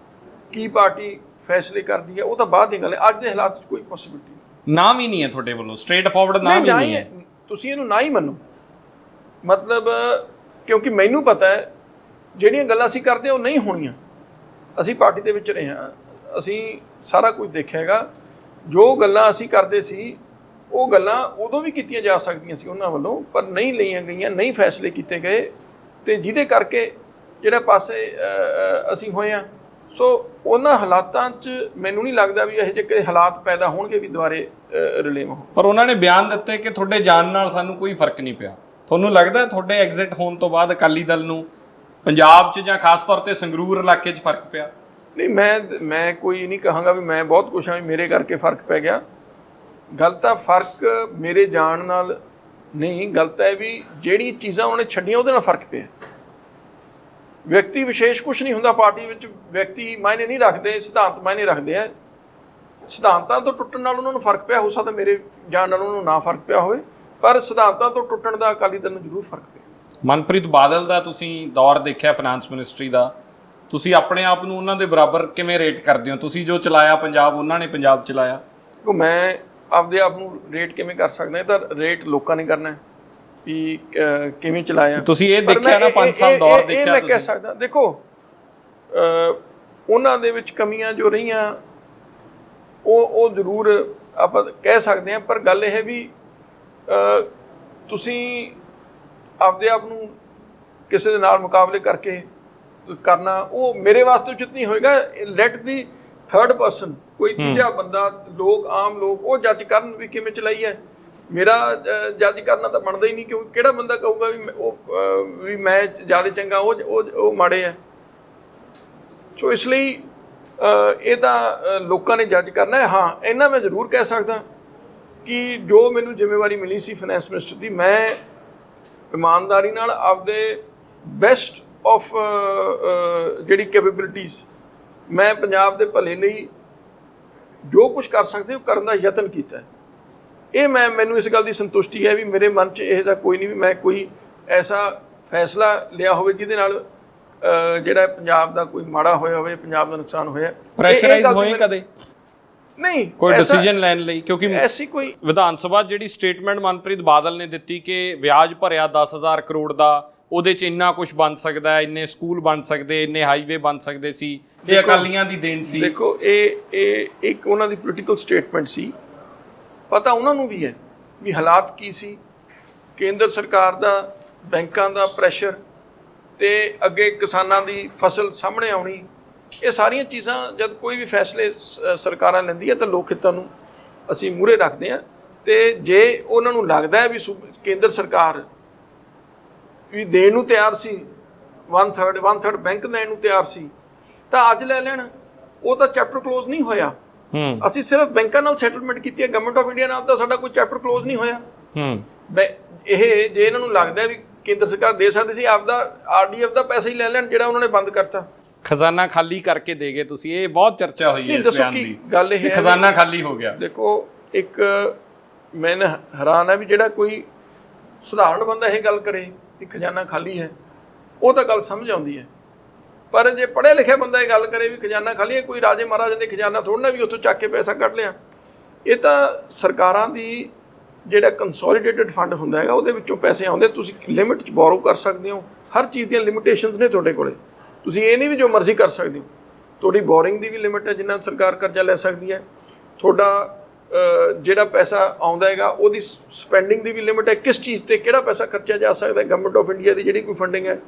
ਕੀ ਪਾਰਟੀ ਫੈਸਲੇ ਕਰਦੀ ਹੈ, ਉਹ ਤਾਂ ਬਾਅਦ ਦੀ ਗੱਲ ਹੈ। ਅੱਜ ਦੇ ਹਾਲਾਤ 'ਚ ਕੋਈ ਪੋਸੀਬਿਲਿਟੀ ਨਹੀਂ। ਨਾਮ ਹੀ ਨਹੀਂ ਹੈ ਤੁਹਾਡੇ ਵੱਲੋਂ ਸਟ੍ਰੇਟ ਫਾਰਵਰਡ ਨਾਮ ਹੀ ਨਹੀਂ ਹੈ। ਤੁਸੀਂ ਇਹਨੂੰ ਨਾ ਹੀ ਮੰਨੋ, ਮਤਲਬ ਕਿਉਂਕਿ ਮੈਨੂੰ ਪਤਾ ਹੈ ਜਿਹੜੀਆਂ ਗੱਲਾਂ ਅਸੀਂ ਕਰਦੇ ਉਹ ਨਹੀਂ ਹੋਣੀਆਂ। ਅਸੀਂ ਪਾਰਟੀ ਦੇ ਵਿੱਚ ਰਹੇ ਹਾਂ, ਅਸੀਂ ਸਾਰਾ ਕੁਝ ਦੇਖਿਆ ਹੈਗਾ। ਜੋ ਗੱਲਾਂ ਅਸੀਂ ਕਰਦੇ ਸੀ ਉਹ ਗੱਲਾਂ ਉਦੋਂ ਵੀ ਕੀਤੀਆਂ ਜਾ ਸਕਦੀਆਂ ਸੀ ਉਹਨਾਂ ਵੱਲੋਂ, ਪਰ ਨਹੀਂ ਲਈਆਂ ਗਈਆਂ, ਨਹੀਂ ਫੈਸਲੇ ਕੀਤੇ ਗਏ, ਤੇ ਜਿਹਦੇ ਕਰਕੇ ਜਿਹੜਾ ਪਾਸੇ ਅਸੀਂ ਹੋਏ ਹਾਂ। ਸੋ ਉਹਨਾਂ ਹਾਲਾਤਾਂ 'ਚ ਮੈਨੂੰ ਨਹੀਂ ਲੱਗਦਾ ਵੀ ਇਹੋ ਜਿਹੇ ਹਾਲਾਤ ਪੈਦਾ ਹੋਣਗੇ ਵੀ ਦੁਬਾਰੇ ਰਿਲੇਵ ਹੋ। ਪਰ ਉਹਨਾਂ ਨੇ ਬਿਆਨ ਦਿੱਤੇ ਕਿ ਤੁਹਾਡੇ ਜਾਣ ਨਾਲ ਸਾਨੂੰ ਕੋਈ ਫਰਕ ਨਹੀਂ ਪਿਆ। ਤੁਹਾਨੂੰ ਲੱਗਦਾ ਤੁਹਾਡੇ ਐਗਜ਼ਿਟ ਹੋਣ ਤੋਂ ਬਾਅਦ ਅਕਾਲੀ ਦਲ ਨੂੰ ਪੰਜਾਬ 'ਚ ਜਾਂ ਖਾਸ ਤੌਰ ਤੇ ਸੰਗਰੂਰ ਇਲਾਕੇ 'ਚ ਫਰਕ ਪਿਆ? ਨਹੀਂ, ਮੈਂ ਕੋਈ ਨਹੀਂ ਕਹਾਂਗਾ ਵੀ ਮੈਂ ਬਹੁਤ ਕੁਛ ਹਾਂ ਵੀ ਮੇਰੇ ਕਰਕੇ ਫਰਕ ਪੈ ਗਿਆ। ਗੱਲ ਤਾਂ ਫਰਕ ਮੇਰੇ ਜਾਣ ਨਾਲ ਨਹੀਂ, ਗੱਲ ਤਾਂ ਹੈ ਵੀ ਜਿਹੜੀ ਚੀਜ਼ਾਂ ਉਹਨੇ ਛੱਡੀਆਂ ਉਹਦੇ ਨਾਲ ਫਰਕ ਪਿਆ। ਵਿਅਕਤੀ ਵਿਸ਼ੇਸ਼ ਕੁਛ ਨਹੀਂ ਹੁੰਦਾ ਪਾਰਟੀ ਵਿੱਚ, ਵਿਅਕਤੀ ਮਾਇਨੇ ਨਹੀਂ ਰੱਖਦੇ, ਸਿਧਾਂਤ ਮਾਇਨੇ ਰੱਖਦੇ ਆ। ਸਿਧਾਂਤਾਂ ਤੋਂ ਟੁੱਟਣ ਨਾਲ ਉਹਨਾਂ ਨੂੰ ਫਰਕ ਪਿਆ, ਹੋ ਸਕਦਾ ਮੇਰੇ ਜਾਣ ਨਾਲ ਉਹਨਾਂ ਨੂੰ ਨਾ ਫਰਕ ਪਿਆ ਹੋਵੇ, ਪਰ ਸਿਧਾਂਤਾਂ ਤੋਂ ਟੁੱਟਣ ਦਾ ਅਕਾਲੀ ਦਲ ਨੂੰ ਜ਼ਰੂਰ ਫਰਕ ਪਿਆ। ਮਨਪ੍ਰੀਤ ਬਾਦਲ ਦਾ ਤੁਸੀਂ ਦੌਰ ਦੇਖਿਆ ਫਾਈਨਾਂਸ ਮਿਨਿਸਟਰੀ ਦਾ, ਤੁਸੀਂ ਆਪਣੇ ਆਪ ਨੂੰ ਉਹਨਾਂ ਦੇ ਬਰਾਬਰ ਕਿਵੇਂ ਰੇਟ ਕਰਦੇ ਹੋ? ਤੁਸੀਂ ਜੋ ਚਲਾਇਆ ਪੰਜਾਬ, ਉਹਨਾਂ ਨੇ ਪੰਜਾਬ ਚਲਾਇਆ। ਮੈਂ ਆਪਦੇ ਆਪ ਨੂੰ ਰੇਟ ਕਿਵੇਂ ਕਰ ਸਕਦਾ? ਇਹ ਤਾਂ ਰੇਟ ਲੋਕਾਂ ਨੇ ਕਰਨਾ ਵੀ ਕਿਵੇਂ ਚਲਾਇਆ। ਤੁਸੀਂ ਇਹ ਦੇਖਿਆ ਨਾ 5 ਸਾਲ ਦੌਰ ਦੇਖਿਆ ਤੁਸੀਂ। ਮੈਂ ਕਹਿ ਸਕਦਾ, ਦੇਖੋ ਉਹਨਾਂ ਦੇ ਵਿੱਚ ਕਮੀਆਂ ਜੋ ਰਹੀਆਂ ਉਹ ਜ਼ਰੂਰ ਆਪਾਂ ਕਹਿ ਸਕਦੇ ਹਾਂ, ਪਰ ਗੱਲ ਇਹ ਹੈ ਵੀ ਤੁਸੀਂ ਆਪਦੇ ਆਪ ਨੂੰ ਕਿਸੇ ਦੇ ਨਾਲ ਮੁਕਾਬਲੇ ਕਰਕੇ ਕਰਨਾ ਉਹ ਮੇਰੇ ਵਾਸਤੇ ਉਚਿਤ ਨਹੀਂ ਹੋਏਗਾ। ਲੈਟ ਦੀ ਥਰਡ ਪਰਸਨ, ਕੋਈ ਤੀਜਾ ਬੰਦਾ, ਲੋਕ, ਆਮ ਲੋਕ ਉਹ ਜੱਜ ਕਰਨ ਵੀ ਕਿਵੇਂ ਚਲਾਈ ਹੈ। ਮੇਰਾ ਜੱਜ ਕਰਨਾ ਤਾਂ ਬਣਦਾ ਹੀ ਨਹੀਂ, ਕਿਉਂਕਿ ਕਿਹੜਾ ਬੰਦਾ ਕਹੂਗਾ ਵੀ ਮੈਂ ਜ਼ਿਆਦਾ ਚੰਗਾ, ਉਹ ਮਾੜੇ ਹੈ। ਸੋ ਇਸ ਲਈ ਇਹ ਤਾਂ ਲੋਕਾਂ ਨੇ ਜੱਜ ਕਰਨਾ ਹੈ। ਹਾਂ, ਇੰਨਾ ਮੈਂ ਜ਼ਰੂਰ ਕਹਿ ਸਕਦਾ ਕਿ ਜੋ ਮੈਨੂੰ ਜ਼ਿੰਮੇਵਾਰੀ ਮਿਲੀ ਸੀ ਫਾਈਨੈਂਸ ਮਿਨਿਸਟਰ ਦੀ, ਮੈਂ ਇਮਾਨਦਾਰੀ ਨਾਲ ਆਪਦੇ ਬੈਸਟ ਆਫ ਜਿਹੜੀ ਕੈਪੇਬਿਲਿਟੀਜ਼ ਮੈਂ ਪੰਜਾਬ ਦੇ ਭਲੇ ਲਈ ਜੋ ਕੁਝ ਕਰ ਸਕਦੇ ਉਹ ਕਰਨ ਦਾ ਯਤਨ ਕੀਤਾ। ਇਹ ਮੈਨੂੰ ਇਸ ਗੱਲ ਦੀ ਸੰਤੁਸ਼ਟੀ ਹੈ ਵੀ ਮੇਰੇ ਮਨ 'ਚ ਇਹ ਜਿਹਾ ਕੋਈ ਨਹੀਂ ਵੀ ਮੈਂ ਕੋਈ ਐਸਾ ਫੈਸਲਾ ਲਿਆ ਹੋਵੇ ਜਿਹਦੇ ਨਾਲ ਜਿਹੜਾ ਪੰਜਾਬ ਦਾ ਕੋਈ ਮਾੜਾ ਹੋਇਆ ਹੋਵੇ, ਪੰਜਾਬ ਦਾ ਨੁਕਸਾਨ ਹੋਇਆ। ਪ੍ਰੈਸ਼ਰਾਈਜ਼ ਹੋਏ ਕਦੇ? ਨਹੀਂ, ਕੋਈ ਡਿਸੀਜਨ ਲੈਣ ਲਈ? ਕਿਉਂਕਿ ਐਸੀ ਕੋਈ ਵਿਧਾਨ ਸਭਾ ਜਿਹੜੀ ਸਟੇਟਮੈਂਟ ਮਨਪ੍ਰੀਤ ਬਾਦਲ ਨੇ ਦਿੱਤੀ ਕਿ ਵਿਆਜ ਭਰਿਆ 10,000 ਕਰੋੜ ਦਾ, ਉਹਦੇ 'ਚ ਇੰਨਾ ਕੁਝ ਬਣ ਸਕਦਾ, ਇੰਨੇ ਸਕੂਲ ਬਣ ਸਕਦੇ, ਇੰਨੇ ਹਾਈਵੇ ਬਣ ਸਕਦੇ ਸੀ, ਇਹ ਅਕਾਲੀਆਂ ਦੀ ਦੇਣ ਸੀ। ਦੇਖੋ ਇਹ ਇੱਕ ਉਹਨਾਂ ਦੀ ਪੋਲੀਟੀਕਲ ਸਟੇਟਮੈਂਟ ਸੀ, ਪਤਾ ਉਹਨਾਂ ਨੂੰ ਵੀ ਹੈ ਵੀ ਹਾਲਾਤ ਕੀ ਸੀ, ਕੇਂਦਰ ਸਰਕਾਰ ਦਾ, ਬੈਂਕਾਂ ਦਾ ਪ੍ਰੈਸ਼ਰ ਤੇ ਅੱਗੇ ਕਿਸਾਨਾਂ ਦੀ ਫਸਲ ਸਾਹਮਣੇ ਆਉਣੀ, ਇਹ ਸਾਰੀਆਂ ਚੀਜ਼ਾਂ ਜਦ ਕੋਈ ਵੀ ਫੈਸਲੇ ਸਰਕਾਰਾਂ ਲੈਂਦੀ ਹੈ ਤਾਂ ਲੋਕ ਹਿੱਤਾਂ ਨੂੰ ਅਸੀਂ ਮੂਹਰੇ ਰੱਖਦੇ ਹਾਂ। ਤੇ ਜੇ ਉਹਨਾਂ ਨੂੰ ਲੱਗਦਾ ਹੈ ਵੀ ਕੇਂਦਰ ਸਰਕਾਰ ਵੀ ਦੇਣ ਨੂੰ ਤਿਆਰ ਸੀ, 1/3 ਬੈਂਕ ਦੇਣ ਨੂੰ ਤਿਆਰ ਸੀ, ਤਾਂ ਅੱਜ ਲੈ ਲੈਣ। ਉਹ ਤਾਂ ਚੈਪਟਰ ਕਲੋਜ਼ ਨਹੀਂ ਹੋਇਆ। ਅਸੀਂ ਸਿਰਫ ਬੈਂਕਾਂ ਨਾਲ ਸੈਟਲਮੈਂਟ ਕੀਤੀ ਹੈ, ਗਵਰਨਮੈਂਟ ਆਫ ਇੰਡੀਆ ਨਾਲ ਤਾਂ ਸਾਡਾ ਕੋਈ ਚੈਪਟਰ ਕਲੋਜ਼ ਨਹੀਂ ਹੋਇਆ। ਇਹ ਜੇ ਇਹਨਾਂ ਨੂੰ ਲੱਗਦਾ ਵੀ ਕੇਂਦਰ ਸਰਕਾਰ ਦੇ ਸਕਦੀ ਸੀ, ਆਪਦਾ RDF ਦਾ ਪੈਸਾ ਹੀ ਲੈ ਲੈਣ ਜਿਹੜਾ ਉਹਨਾਂ ਨੇ ਬੰਦ ਕਰਤਾ। ਖਜ਼ਾਨਾ ਖਾਲੀ ਕਰਕੇ ਦੇ ਗਏ ਤੁਸੀਂ, ਇਹ ਬਹੁਤ ਚਰਚਾ ਹੋਈ ਹੈ ਇਸ ਬਿਆਨ ਦੀ। ਗੱਲ ਇਹ ਹੈ ਖਜ਼ਾਨਾ ਖਾਲੀ ਹੋ ਗਿਆ। ਦੇਖੋ, ਇੱਕ ਮੈਂ ਹੈਰਾਨ ਹੈ ਵੀ ਜਿਹੜਾ ਕੋਈ ਸਧਾਰਨ ਬੰਦਾ ਇਹ ਗੱਲ ਕਰੇ ਕਿ ਖਜ਼ਾਨਾ ਖਾਲੀ ਹੈ, ਉਹ ਤਾਂ ਗੱਲ ਸਮਝ ਆਉਂਦੀ ਹੈ। ਪਰ ਜੇ ਪੜ੍ਹਿਆ ਲਿਖਿਆ ਬੰਦਾ ਇਹ ਗੱਲ ਕਰੇ ਵੀ ਖਜ਼ਾਨਾ ਖਾਲੀ ਹੈ, ਕੋਈ ਰਾਜੇ ਮਹਾਰਾਜੇ ਦੇ ਖਜ਼ਾਨਾ ਥੋੜ੍ਹਾ ਨਾ ਵੀ ਉੱਥੋਂ ਚੱਕ ਕੇ ਪੈਸਾ ਕੱਢ ਲਿਆ। ਇਹ ਤਾਂ ਸਰਕਾਰਾਂ ਦੀ ਜਿਹੜਾ ਕੰਸੋਲੀਡੇਟਡ ਫੰਡ ਹੁੰਦਾ ਹੈਗਾ, ਉਹਦੇ ਵਿੱਚੋਂ ਪੈਸੇ ਆਉਂਦੇ। ਤੁਸੀਂ ਲਿਮਿਟ 'ਚ ਬੋਰੋ ਕਰ ਸਕਦੇ ਹੋ, ਹਰ ਚੀਜ਼ ਦੀਆਂ ਲਿਮਿਟੇਸ਼ਨਸ ਨੇ ਤੁਹਾਡੇ ਕੋਲੇ। ਤੁਸੀਂ ਇਹ ਨਹੀਂ ਵੀ ਜੋ ਮਰਜ਼ੀ ਕਰ ਸਕਦੇ ਹੋ। ਤੁਹਾਡੀ ਬੋਰਿੰਗ ਦੀ ਵੀ ਲਿਮਿਟ ਹੈ, ਜਿੰਨਾ ਸਰਕਾਰ ਕਰਜ਼ਾ ਲੈ ਸਕਦੀ ਹੈ। ਤੁਹਾਡਾ ਜਿਹੜਾ ਪੈਸਾ ਆਉਂਦਾ ਹੈਗਾ ਉਹਦੀ ਸਪੈਂਡਿੰਗ ਦੀ ਵੀ ਲਿਮਿਟ ਹੈ, ਕਿਸ ਚੀਜ਼ 'ਤੇ ਕਿਹੜਾ ਪੈਸਾ ਖਰਚਿਆ ਜਾ ਸਕਦਾ। ਗਵਰਨਮੈਂਟ ਆਫ ਇੰਡੀਆ ਦੀ ਜਿਹੜੀ ਕੋਈ ਫੰਡਿੰਗ ਹੈ,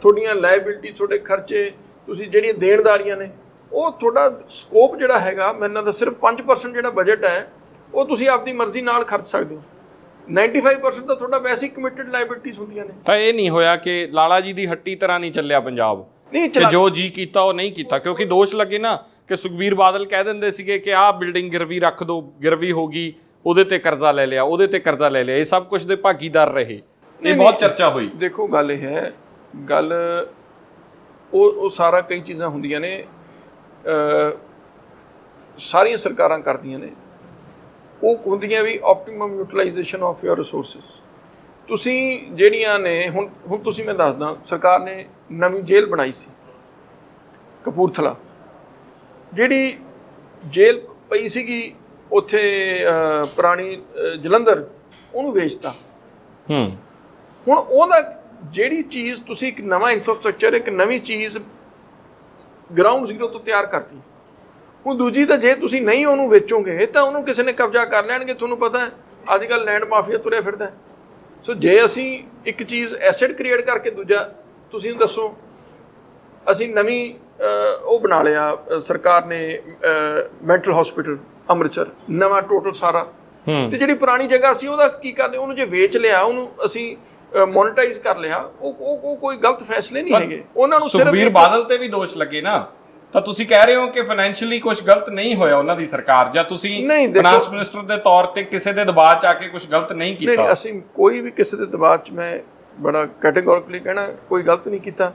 ਤੁਹਾਡੀਆਂ ਲਾਇਬਿਲਿਟੀ, ਤੁਹਾਡੇ ਖਰਚੇ, ਤੁਸੀਂ ਜਿਹੜੀਆਂ ਦੇਣਦਾਰੀਆਂ ਨੇ, ਉਹ ਤੁਹਾਡਾ ਸਕੋਪ ਜਿਹੜਾ ਹੈਗਾ, ਮੈਨੂੰ ਤਾਂ ਸਿਰਫ 5% ਜਿਹੜਾ ਬਜਟ ਹੈ ਉਹ ਤੁਸੀਂ ਆਪਦੀ ਮਰਜ਼ੀ ਨਾਲ ਖਰਚ ਸਕਦੇ ਹੋ। 95% ਤਾਂ ਤੁਹਾਡਾ ਵੈਸੇ ਹੀ ਕਮਿਟਡ ਲਾਇਬਿਲਿਟੀਜ਼ ਹੁੰਦੀਆਂ ਨੇ। ਤਾਂ ਇਹ ਨਹੀਂ ਹੋਇਆ ਕਿ ਲਾਲਾ ਜੀ ਦੀ ਹੱਟੀ ਤਰ੍ਹਾਂ ਨਹੀਂ ਚੱਲਿਆ ਪੰਜਾਬ, ਕਿ ਜੋ ਜੀ ਕੀਤਾ ਉਹ ਨਹੀਂ ਕੀਤਾ। ਕਿਉਂਕਿ ਦੋਸ਼ ਲੱਗੇ ਨਾ ਕਿ ਸੁਖਬੀਰ ਬਾਦਲ ਕਹਿ ਦਿੰਦੇ ਸੀਗੇ ਕਿ ਆਹ ਬਿਲਡਿੰਗ ਗਿਰਵੀ ਰੱਖ ਦਿਓ, ਗਿਰਵੀ ਹੋ ਗਈ, ਉਹਦੇ ਤੇ ਕਰਜ਼ਾ ਲੈ ਲਿਆ, ਉਹਦੇ ਤੇ ਕਰਜ਼ਾ ਲੈ ਲਿਆ। ਇਹ ਸਭ ਕੁਝ ਦੇ ਭਾਗੀਦਾਰ ਰਹੇ। ਇਹ ਬਹੁਤ ਚਰਚਾ ਹੋਈ। ਦੇਖੋ, ਗੱਲ ਇਹ ਹੈ, ਗੱਲ ਉਹ ਸਾਰਾ ਕਈ ਚੀਜ਼ਾਂ ਹੁੰਦੀਆਂ ਨੇ, ਸਾਰੀਆਂ ਸਰਕਾਰਾਂ ਕਰਦੀਆਂ ਨੇ। ਉਹ ਹੁੰਦੀਆਂ ਵੀ optimum utilization of your resources. ਤੁਸੀਂ ਜਿਹੜੀਆਂ ਨੇ ਹੁਣ ਤੁਸੀਂ ਮੈਂ ਦੱਸਦਾ, ਸਰਕਾਰ ਨੇ ਨਵੀਂ ਜੇਲ੍ਹ ਬਣਾਈ ਸੀ ਕਪੂਰਥਲਾ। ਜਿਹੜੀ ਜੇਲ੍ਹ ਪਈ ਸੀਗੀ ਉੱਥੇ ਪੁਰਾਣੀ ਜਲੰਧਰ, ਉਹਨੂੰ ਵੇਚਤਾ। ਹੁਣ ਉਹਦਾ ਜਿਹੜੀ ਚੀਜ਼ ਤੁਸੀਂ ਇੱਕ ਨਵਾਂ ਇਨਫਰਾਸਟਰਕਚਰ, ਇੱਕ ਨਵੀਂ ਚੀਜ਼ ਗਰਾਊਂਡ ਜ਼ੀਰੋ ਤੋਂ ਤਿਆਰ ਕਰਤੀ, ਹੁਣ ਦੂਜੀ ਤਾਂ ਜੇ ਤੁਸੀਂ ਨਹੀਂ ਉਹਨੂੰ ਵੇਚੋਗੇ ਤਾਂ ਉਹਨੂੰ ਕਿਸੇ ਨੇ ਕਬਜ਼ਾ ਕਰ ਲੈਣਗੇ। ਤੁਹਾਨੂੰ ਪਤਾ ਹੈ ਅੱਜ ਕੱਲ੍ਹ ਲੈਂਡ ਮਾਫੀਆ ਤੁਰਿਆ ਫਿਰਦਾ। ਸੋ ਜੇ ਅਸੀਂ ਇੱਕ ਚੀਜ਼ ਐਸੈਟ ਕ੍ਰੀਏਟ ਕਰਕੇ, ਦੂਜਾ ਤੁਸੀਂ ਦੱਸੋ, ਅਸੀਂ ਨਵੀਂ ਉਹ ਬਣਾ ਲਿਆ ਸਰਕਾਰ ਨੇ ਮੈਂਟਲ ਹਸਪੀਟਲ ਅੰਮ੍ਰਿਤਸਰ, ਨਵਾਂ ਟੋਟਲ ਸਾਰਾ। ਤੇ ਜਿਹੜੀ ਪੁਰਾਣੀ ਜਗ੍ਹਾ ਸੀ ਉਹਦਾ ਕੀ ਕਰਦੇ, ਉਹਨੂੰ ਜੇ ਵੇਚ ਲਿਆ, ਉਹਨੂੰ ਅਸੀਂ ਮੋਨੇਟਾਈਜ਼ ਕਰ ਲਿਆ, ਉਹ ਕੋਈ ਗਲਤ ਫੈਸਲੇ ਨਹੀਂ ਹੈਗੇ। ਉਹਨਾਂ ਨੂੰ ਸਿਰਫ ਸੁਖਬੀਰ ਬਾਦਲ ਤੇ ਵੀ ਦੋਸ਼ ਲੱਗੇ ਨਾ, ਤਾਂ ਤੁਸੀਂ ਕਹਿ ਰਹੇ ਹੋ ਕਿ ਫਾਈਨੈਂਸ਼ੀਅਲੀ ਕੁਝ ਗਲਤ ਨਹੀਂ ਹੋਇਆ ਉਹਨਾਂ ਦੀ ਸਰਕਾਰ, ਜਾਂ ਤੁਸੀਂ ਫਾਈਨਾਂਸ ਮਿਨਿਸਟਰ ਦੇ ਤੌਰ ਤੇ ਕਿਸੇ ਦੇ ਦਬਾਅ 'ਚ ਆ ਕੇ ਕੁਝ ਗਲਤ ਨਹੀਂ ਕੀਤਾ? ਨਹੀਂ, ਅਸੀਂ ਕੋਈ ਵੀ ਕਿਸੇ ਦੇ ਦਬਾਅ 'ਚ, ਮੈਂ ਬੜਾ ਕੈਟੇਗੋਰਿਕਲੀ ਕਹਿਣਾ, ਕੋਈ ਗਲਤ ਨਹੀਂ ਕੀਤਾ।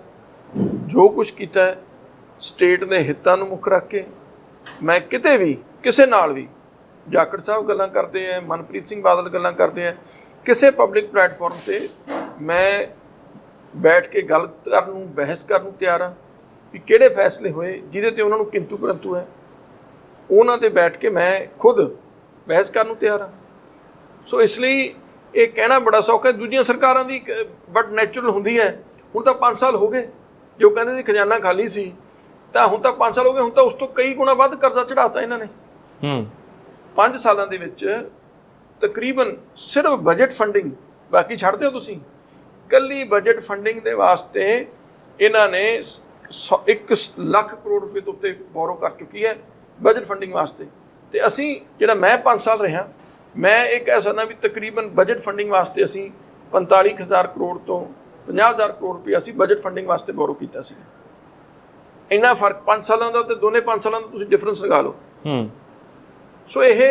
ਜੋ ਕੁਝ ਕੀਤਾ ਹੈ ਸਟੇਟ ਦੇ ਹਿੱਤਾਂ ਨੂੰ ਮੁੱਖ ਰੱਖ ਕੇ। ਮੈਂ ਕਿਤੇ ਵੀ ਕਿਸੇ ਨਾਲ ਵੀ, ਜਾਖੜ ਸਾਹਿਬ ਗੱਲਾਂ ਕਰਦੇ ਹੈ, ਮਨਪ੍ਰੀਤ ਸਿੰਘ ਬਾਦਲ ਗੱਲਾਂ ਕਰਦੇ ਹੈ, ਕਿਸੇ ਪਬਲਿਕ ਪਲੇਟਫਾਰਮ 'ਤੇ ਮੈਂ ਬੈਠ ਕੇ ਗੱਲ ਕਰਨ ਨੂੰ, ਬਹਿਸ ਕਰਨ ਨੂੰ ਤਿਆਰ ਹਾਂ ਵੀ ਕਿਹੜੇ ਫੈਸਲੇ ਹੋਏ ਜਿਹਦੇ 'ਤੇ ਉਹਨਾਂ ਨੂੰ ਕਿੰਤੂ ਪਰੰਤੂ ਹੈ, ਉਹਨਾਂ 'ਤੇ ਬੈਠ ਕੇ ਮੈਂ ਖੁਦ ਬਹਿਸ ਕਰਨ ਨੂੰ ਤਿਆਰ ਹਾਂ। ਸੋ ਇਸ ਲਈ ਇਹ ਕਹਿਣਾ ਬੜਾ ਸੌਖਾ ਹੈ। ਦੂਜੀਆਂ ਸਰਕਾਰਾਂ ਦੀ ਬਟ ਨੈਚੁਰਲ ਹੁੰਦੀ ਹੈ। ਹੁਣ ਤਾਂ 5 ਸਾਲ ਹੋ ਗਏ, ਜੋ ਕਹਿੰਦੇ ਸੀ ਖਜ਼ਾਨਾ ਖਾਲੀ ਸੀ, ਤਾਂ ਹੁਣ ਤਾਂ 5 ਸਾਲ ਹੋ ਗਏ, ਹੁਣ ਤਾਂ ਉਸ ਤੋਂ ਕਈ ਗੁਣਾ ਵੱਧ ਕਰਜ਼ਾ ਚੜਾਤਾ ਇਹਨਾਂ ਨੇ। 5 ਸਾਲਾਂ ਦੇ ਵਿੱਚ ਤਕਰੀਬਨ ਸਿਰਫ ਬਜਟ ਫੰਡਿੰਗ, ਬਾਕੀ ਛੱਡ ਦਿਓ ਤੁਸੀਂ, ਇਕੱਲੀ ਬਜਟ ਫੰਡਿੰਗ ਦੇ ਵਾਸਤੇ ਇਹਨਾਂ ਨੇ 1 ਲੱਖ ਕਰੋੜ ਰੁਪਏ ਤੋਂ ਉੱਤੇ ਬੋਰੋ ਕਰ ਚੁੱਕੀ ਹੈ ਬਜਟ ਫੰਡਿੰਗ ਵਾਸਤੇ। ਤੇ ਅਸੀਂ ਜਿਹੜਾ ਮੈਂ 5 ਸਾਲ ਰਿਹਾ, ਮੈਂ ਇਹ ਕਹਿ ਸਕਦਾ ਵੀ ਤਕਰੀਬਨ ਬਜਟ ਫੰਡਿੰਗ ਵਾਸਤੇ ਅਸੀਂ 45,000 ਕਰੋੜ ਤੋਂ 50,000 ਕਰੋੜ ਰੁਪਏ ਅਸੀਂ ਬਜਟ ਫੰਡਿੰਗ ਵਾਸਤੇ ਬੋਰੋ ਕੀਤਾ ਸੀ। ਇੰਨਾ ਫਰਕ 5 ਸਾਲਾਂ ਦਾ, ਤੇ ਦੋਨੇ 5 ਸਾਲਾਂ ਦਾ ਤੁਸੀਂ ਡਿਫਰੈਂਸ ਲਗਾ ਲਓ। ਸੋ ਇਹ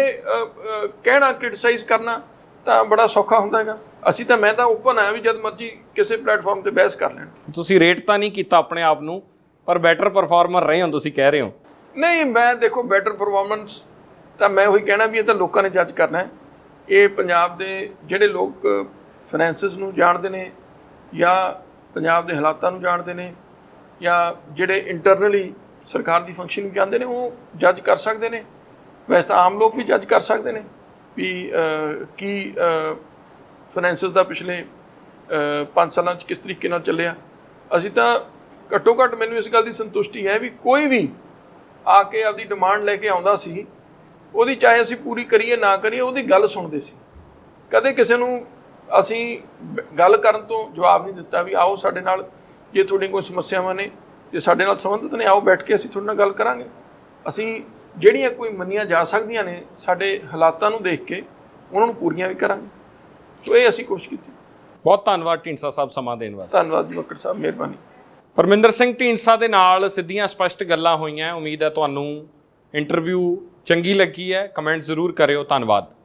ਕਹਿਣਾ, ਕ੍ਰਿਟਿਸਾਈਜ਼ ਕਰਨਾ ਤਾਂ ਬੜਾ ਸੌਖਾ ਹੁੰਦਾ ਹੈਗਾ। ਮੈਂ ਤਾਂ ਓਪਨ ਆ ਵੀ ਜਦ ਮਰਜ਼ੀ ਕਿਸੇ ਪਲੇਟਫਾਰਮ ਤੇ ਬਹਿਸ ਕਰ ਲੈਣ। ਤੁਸੀਂ ਰੇਟ ਤਾਂ ਨਹੀਂ ਕੀਤਾ ਆਪਣੇ ਆਪ ਨੂੰ, ਪਰ ਬੈਟਰ ਪਰਫਾਰਮਰ ਰਹੇ ਹੋ ਤੁਸੀਂ ਕਹਿ ਰਹੇ ਹੋ। ਨਹੀਂ, ਮੈਂ ਦੇਖੋ ਬੈਟਰ ਪਰਫਾਰਮੈਂਸ ਤਾਂ ਮੈਂ ਉਹੀ ਕਹਿਣਾ ਵੀ ਇਹ ਤਾਂ ਲੋਕਾਂ ਨੇ ਜੱਜ ਕਰਨਾ ਹੈ। ਇਹ ਪੰਜਾਬ ਦੇ ਜਿਹੜੇ ਲੋਕ ਫਾਈਨੈਂਸਿਸ ਨੂੰ ਜਾਣਦੇ ਨੇ, ਜਾਂ ਪੰਜਾਬ ਦੇ ਹਾਲਾਤਾਂ ਨੂੰ ਜਾਣਦੇ ਨੇ, ਜਾਂ ਜਿਹੜੇ ਇੰਟਰਨਲੀ ਸਰਕਾਰ ਦੀ ਫੰਕਸ਼ਨਿੰਗ ਜਾਣਦੇ ਨੇ, ਉਹ ਜੱਜ ਕਰ ਸਕਦੇ ਨੇ। ਵੈਸੇ ਤਾਂ ਆਮ ਲੋਕ ਵੀ ਜੱਜ ਕਰ ਸਕਦੇ ਨੇ ਵੀ ਕੀ ਫਾਈਨੈਂਸਿਸ ਦਾ ਪਿਛਲੇ 5 ਸਾਲਾਂ 'ਚ ਕਿਸ ਤਰੀਕੇ ਨਾਲ ਚੱਲਿਆ। ਅਸੀਂ ਤਾਂ ਘੱਟੋ ਘੱਟ, ਮੈਨੂੰ ਇਸ ਗੱਲ ਦੀ ਸੰਤੁਸ਼ਟੀ ਹੈ ਵੀ ਕੋਈ ਵੀ ਆ ਕੇ ਆਪਦੀ ਡਿਮਾਂਡ ਲੈ ਕੇ ਆਉਂਦਾ ਸੀ, ਉਹਦੀ ਚਾਹੇ ਅਸੀਂ ਪੂਰੀ ਕਰੀਏ ਨਾ ਕਰੀਏ, ਉਹਦੀ ਗੱਲ ਸੁਣਦੇ ਸੀ। ਕਦੇ ਕਿਸੇ ਨੂੰ ਅਸੀਂ ਗੱਲ ਕਰਨ ਤੋਂ ਜਵਾਬ ਨਹੀਂ ਦਿੱਤਾ ਵੀ ਆਓ ਸਾਡੇ ਨਾਲ, ਜੇ ਤੁਹਾਡੀਆਂ ਕੋਈ ਸਮੱਸਿਆਵਾਂ ਨੇ, ਜੇ ਸਾਡੇ ਨਾਲ ਸੰਬੰਧਿਤ ਨੇ, ਆਓ ਬੈਠ ਕੇ ਅਸੀਂ ਤੁਹਾਡੇ ਨਾਲ ਗੱਲ ਕਰਾਂਗੇ। ਅਸੀਂ ਜਿਹੜੀਆਂ ਕੋਈ ਮੰਨੀਆਂ ਜਾ ਸਕਦੀਆਂ ਨੇ ਸਾਡੇ ਹਾਲਾਤਾਂ ਨੂੰ ਦੇਖ ਕੇ ਉਹਨਾਂ ਨੂੰ ਪੂਰੀਆਂ ਵੀ ਕਰਾਂਗੇ। ਸੋ ਇਹ ਅਸੀਂ ਕੋਸ਼ਿਸ਼ ਕੀਤੀ। ਬਹੁਤ ਧੰਨਵਾਦ ਢੀਂਡਸਾ ਸਾਹਿਬ ਸਮਾਂ ਦੇਣ ਵਾਸਤੇ। ਧੰਨਵਾਦ ਜੀ ਮੱਕੜ ਸਾਹਿਬ, ਮਿਹਰਬਾਨੀ। ਪਰਮਿੰਦਰ ਸਿੰਘ ਢੀਂਡਸਾ ਦੇ ਨਾਲ ਸਿੱਧੀਆਂ ਸਪਸ਼ਟ ਗੱਲਾਂ ਹੋਈਆਂ। ਉਮੀਦ ਹੈ ਤੁਹਾਨੂੰ ਇੰਟਰਵਿਊ ਚੰਗੀ ਲੱਗੀ ਹੈ। ਕਮੈਂਟ ਜ਼ਰੂਰ ਕਰਿਓ। ਧੰਨਵਾਦ।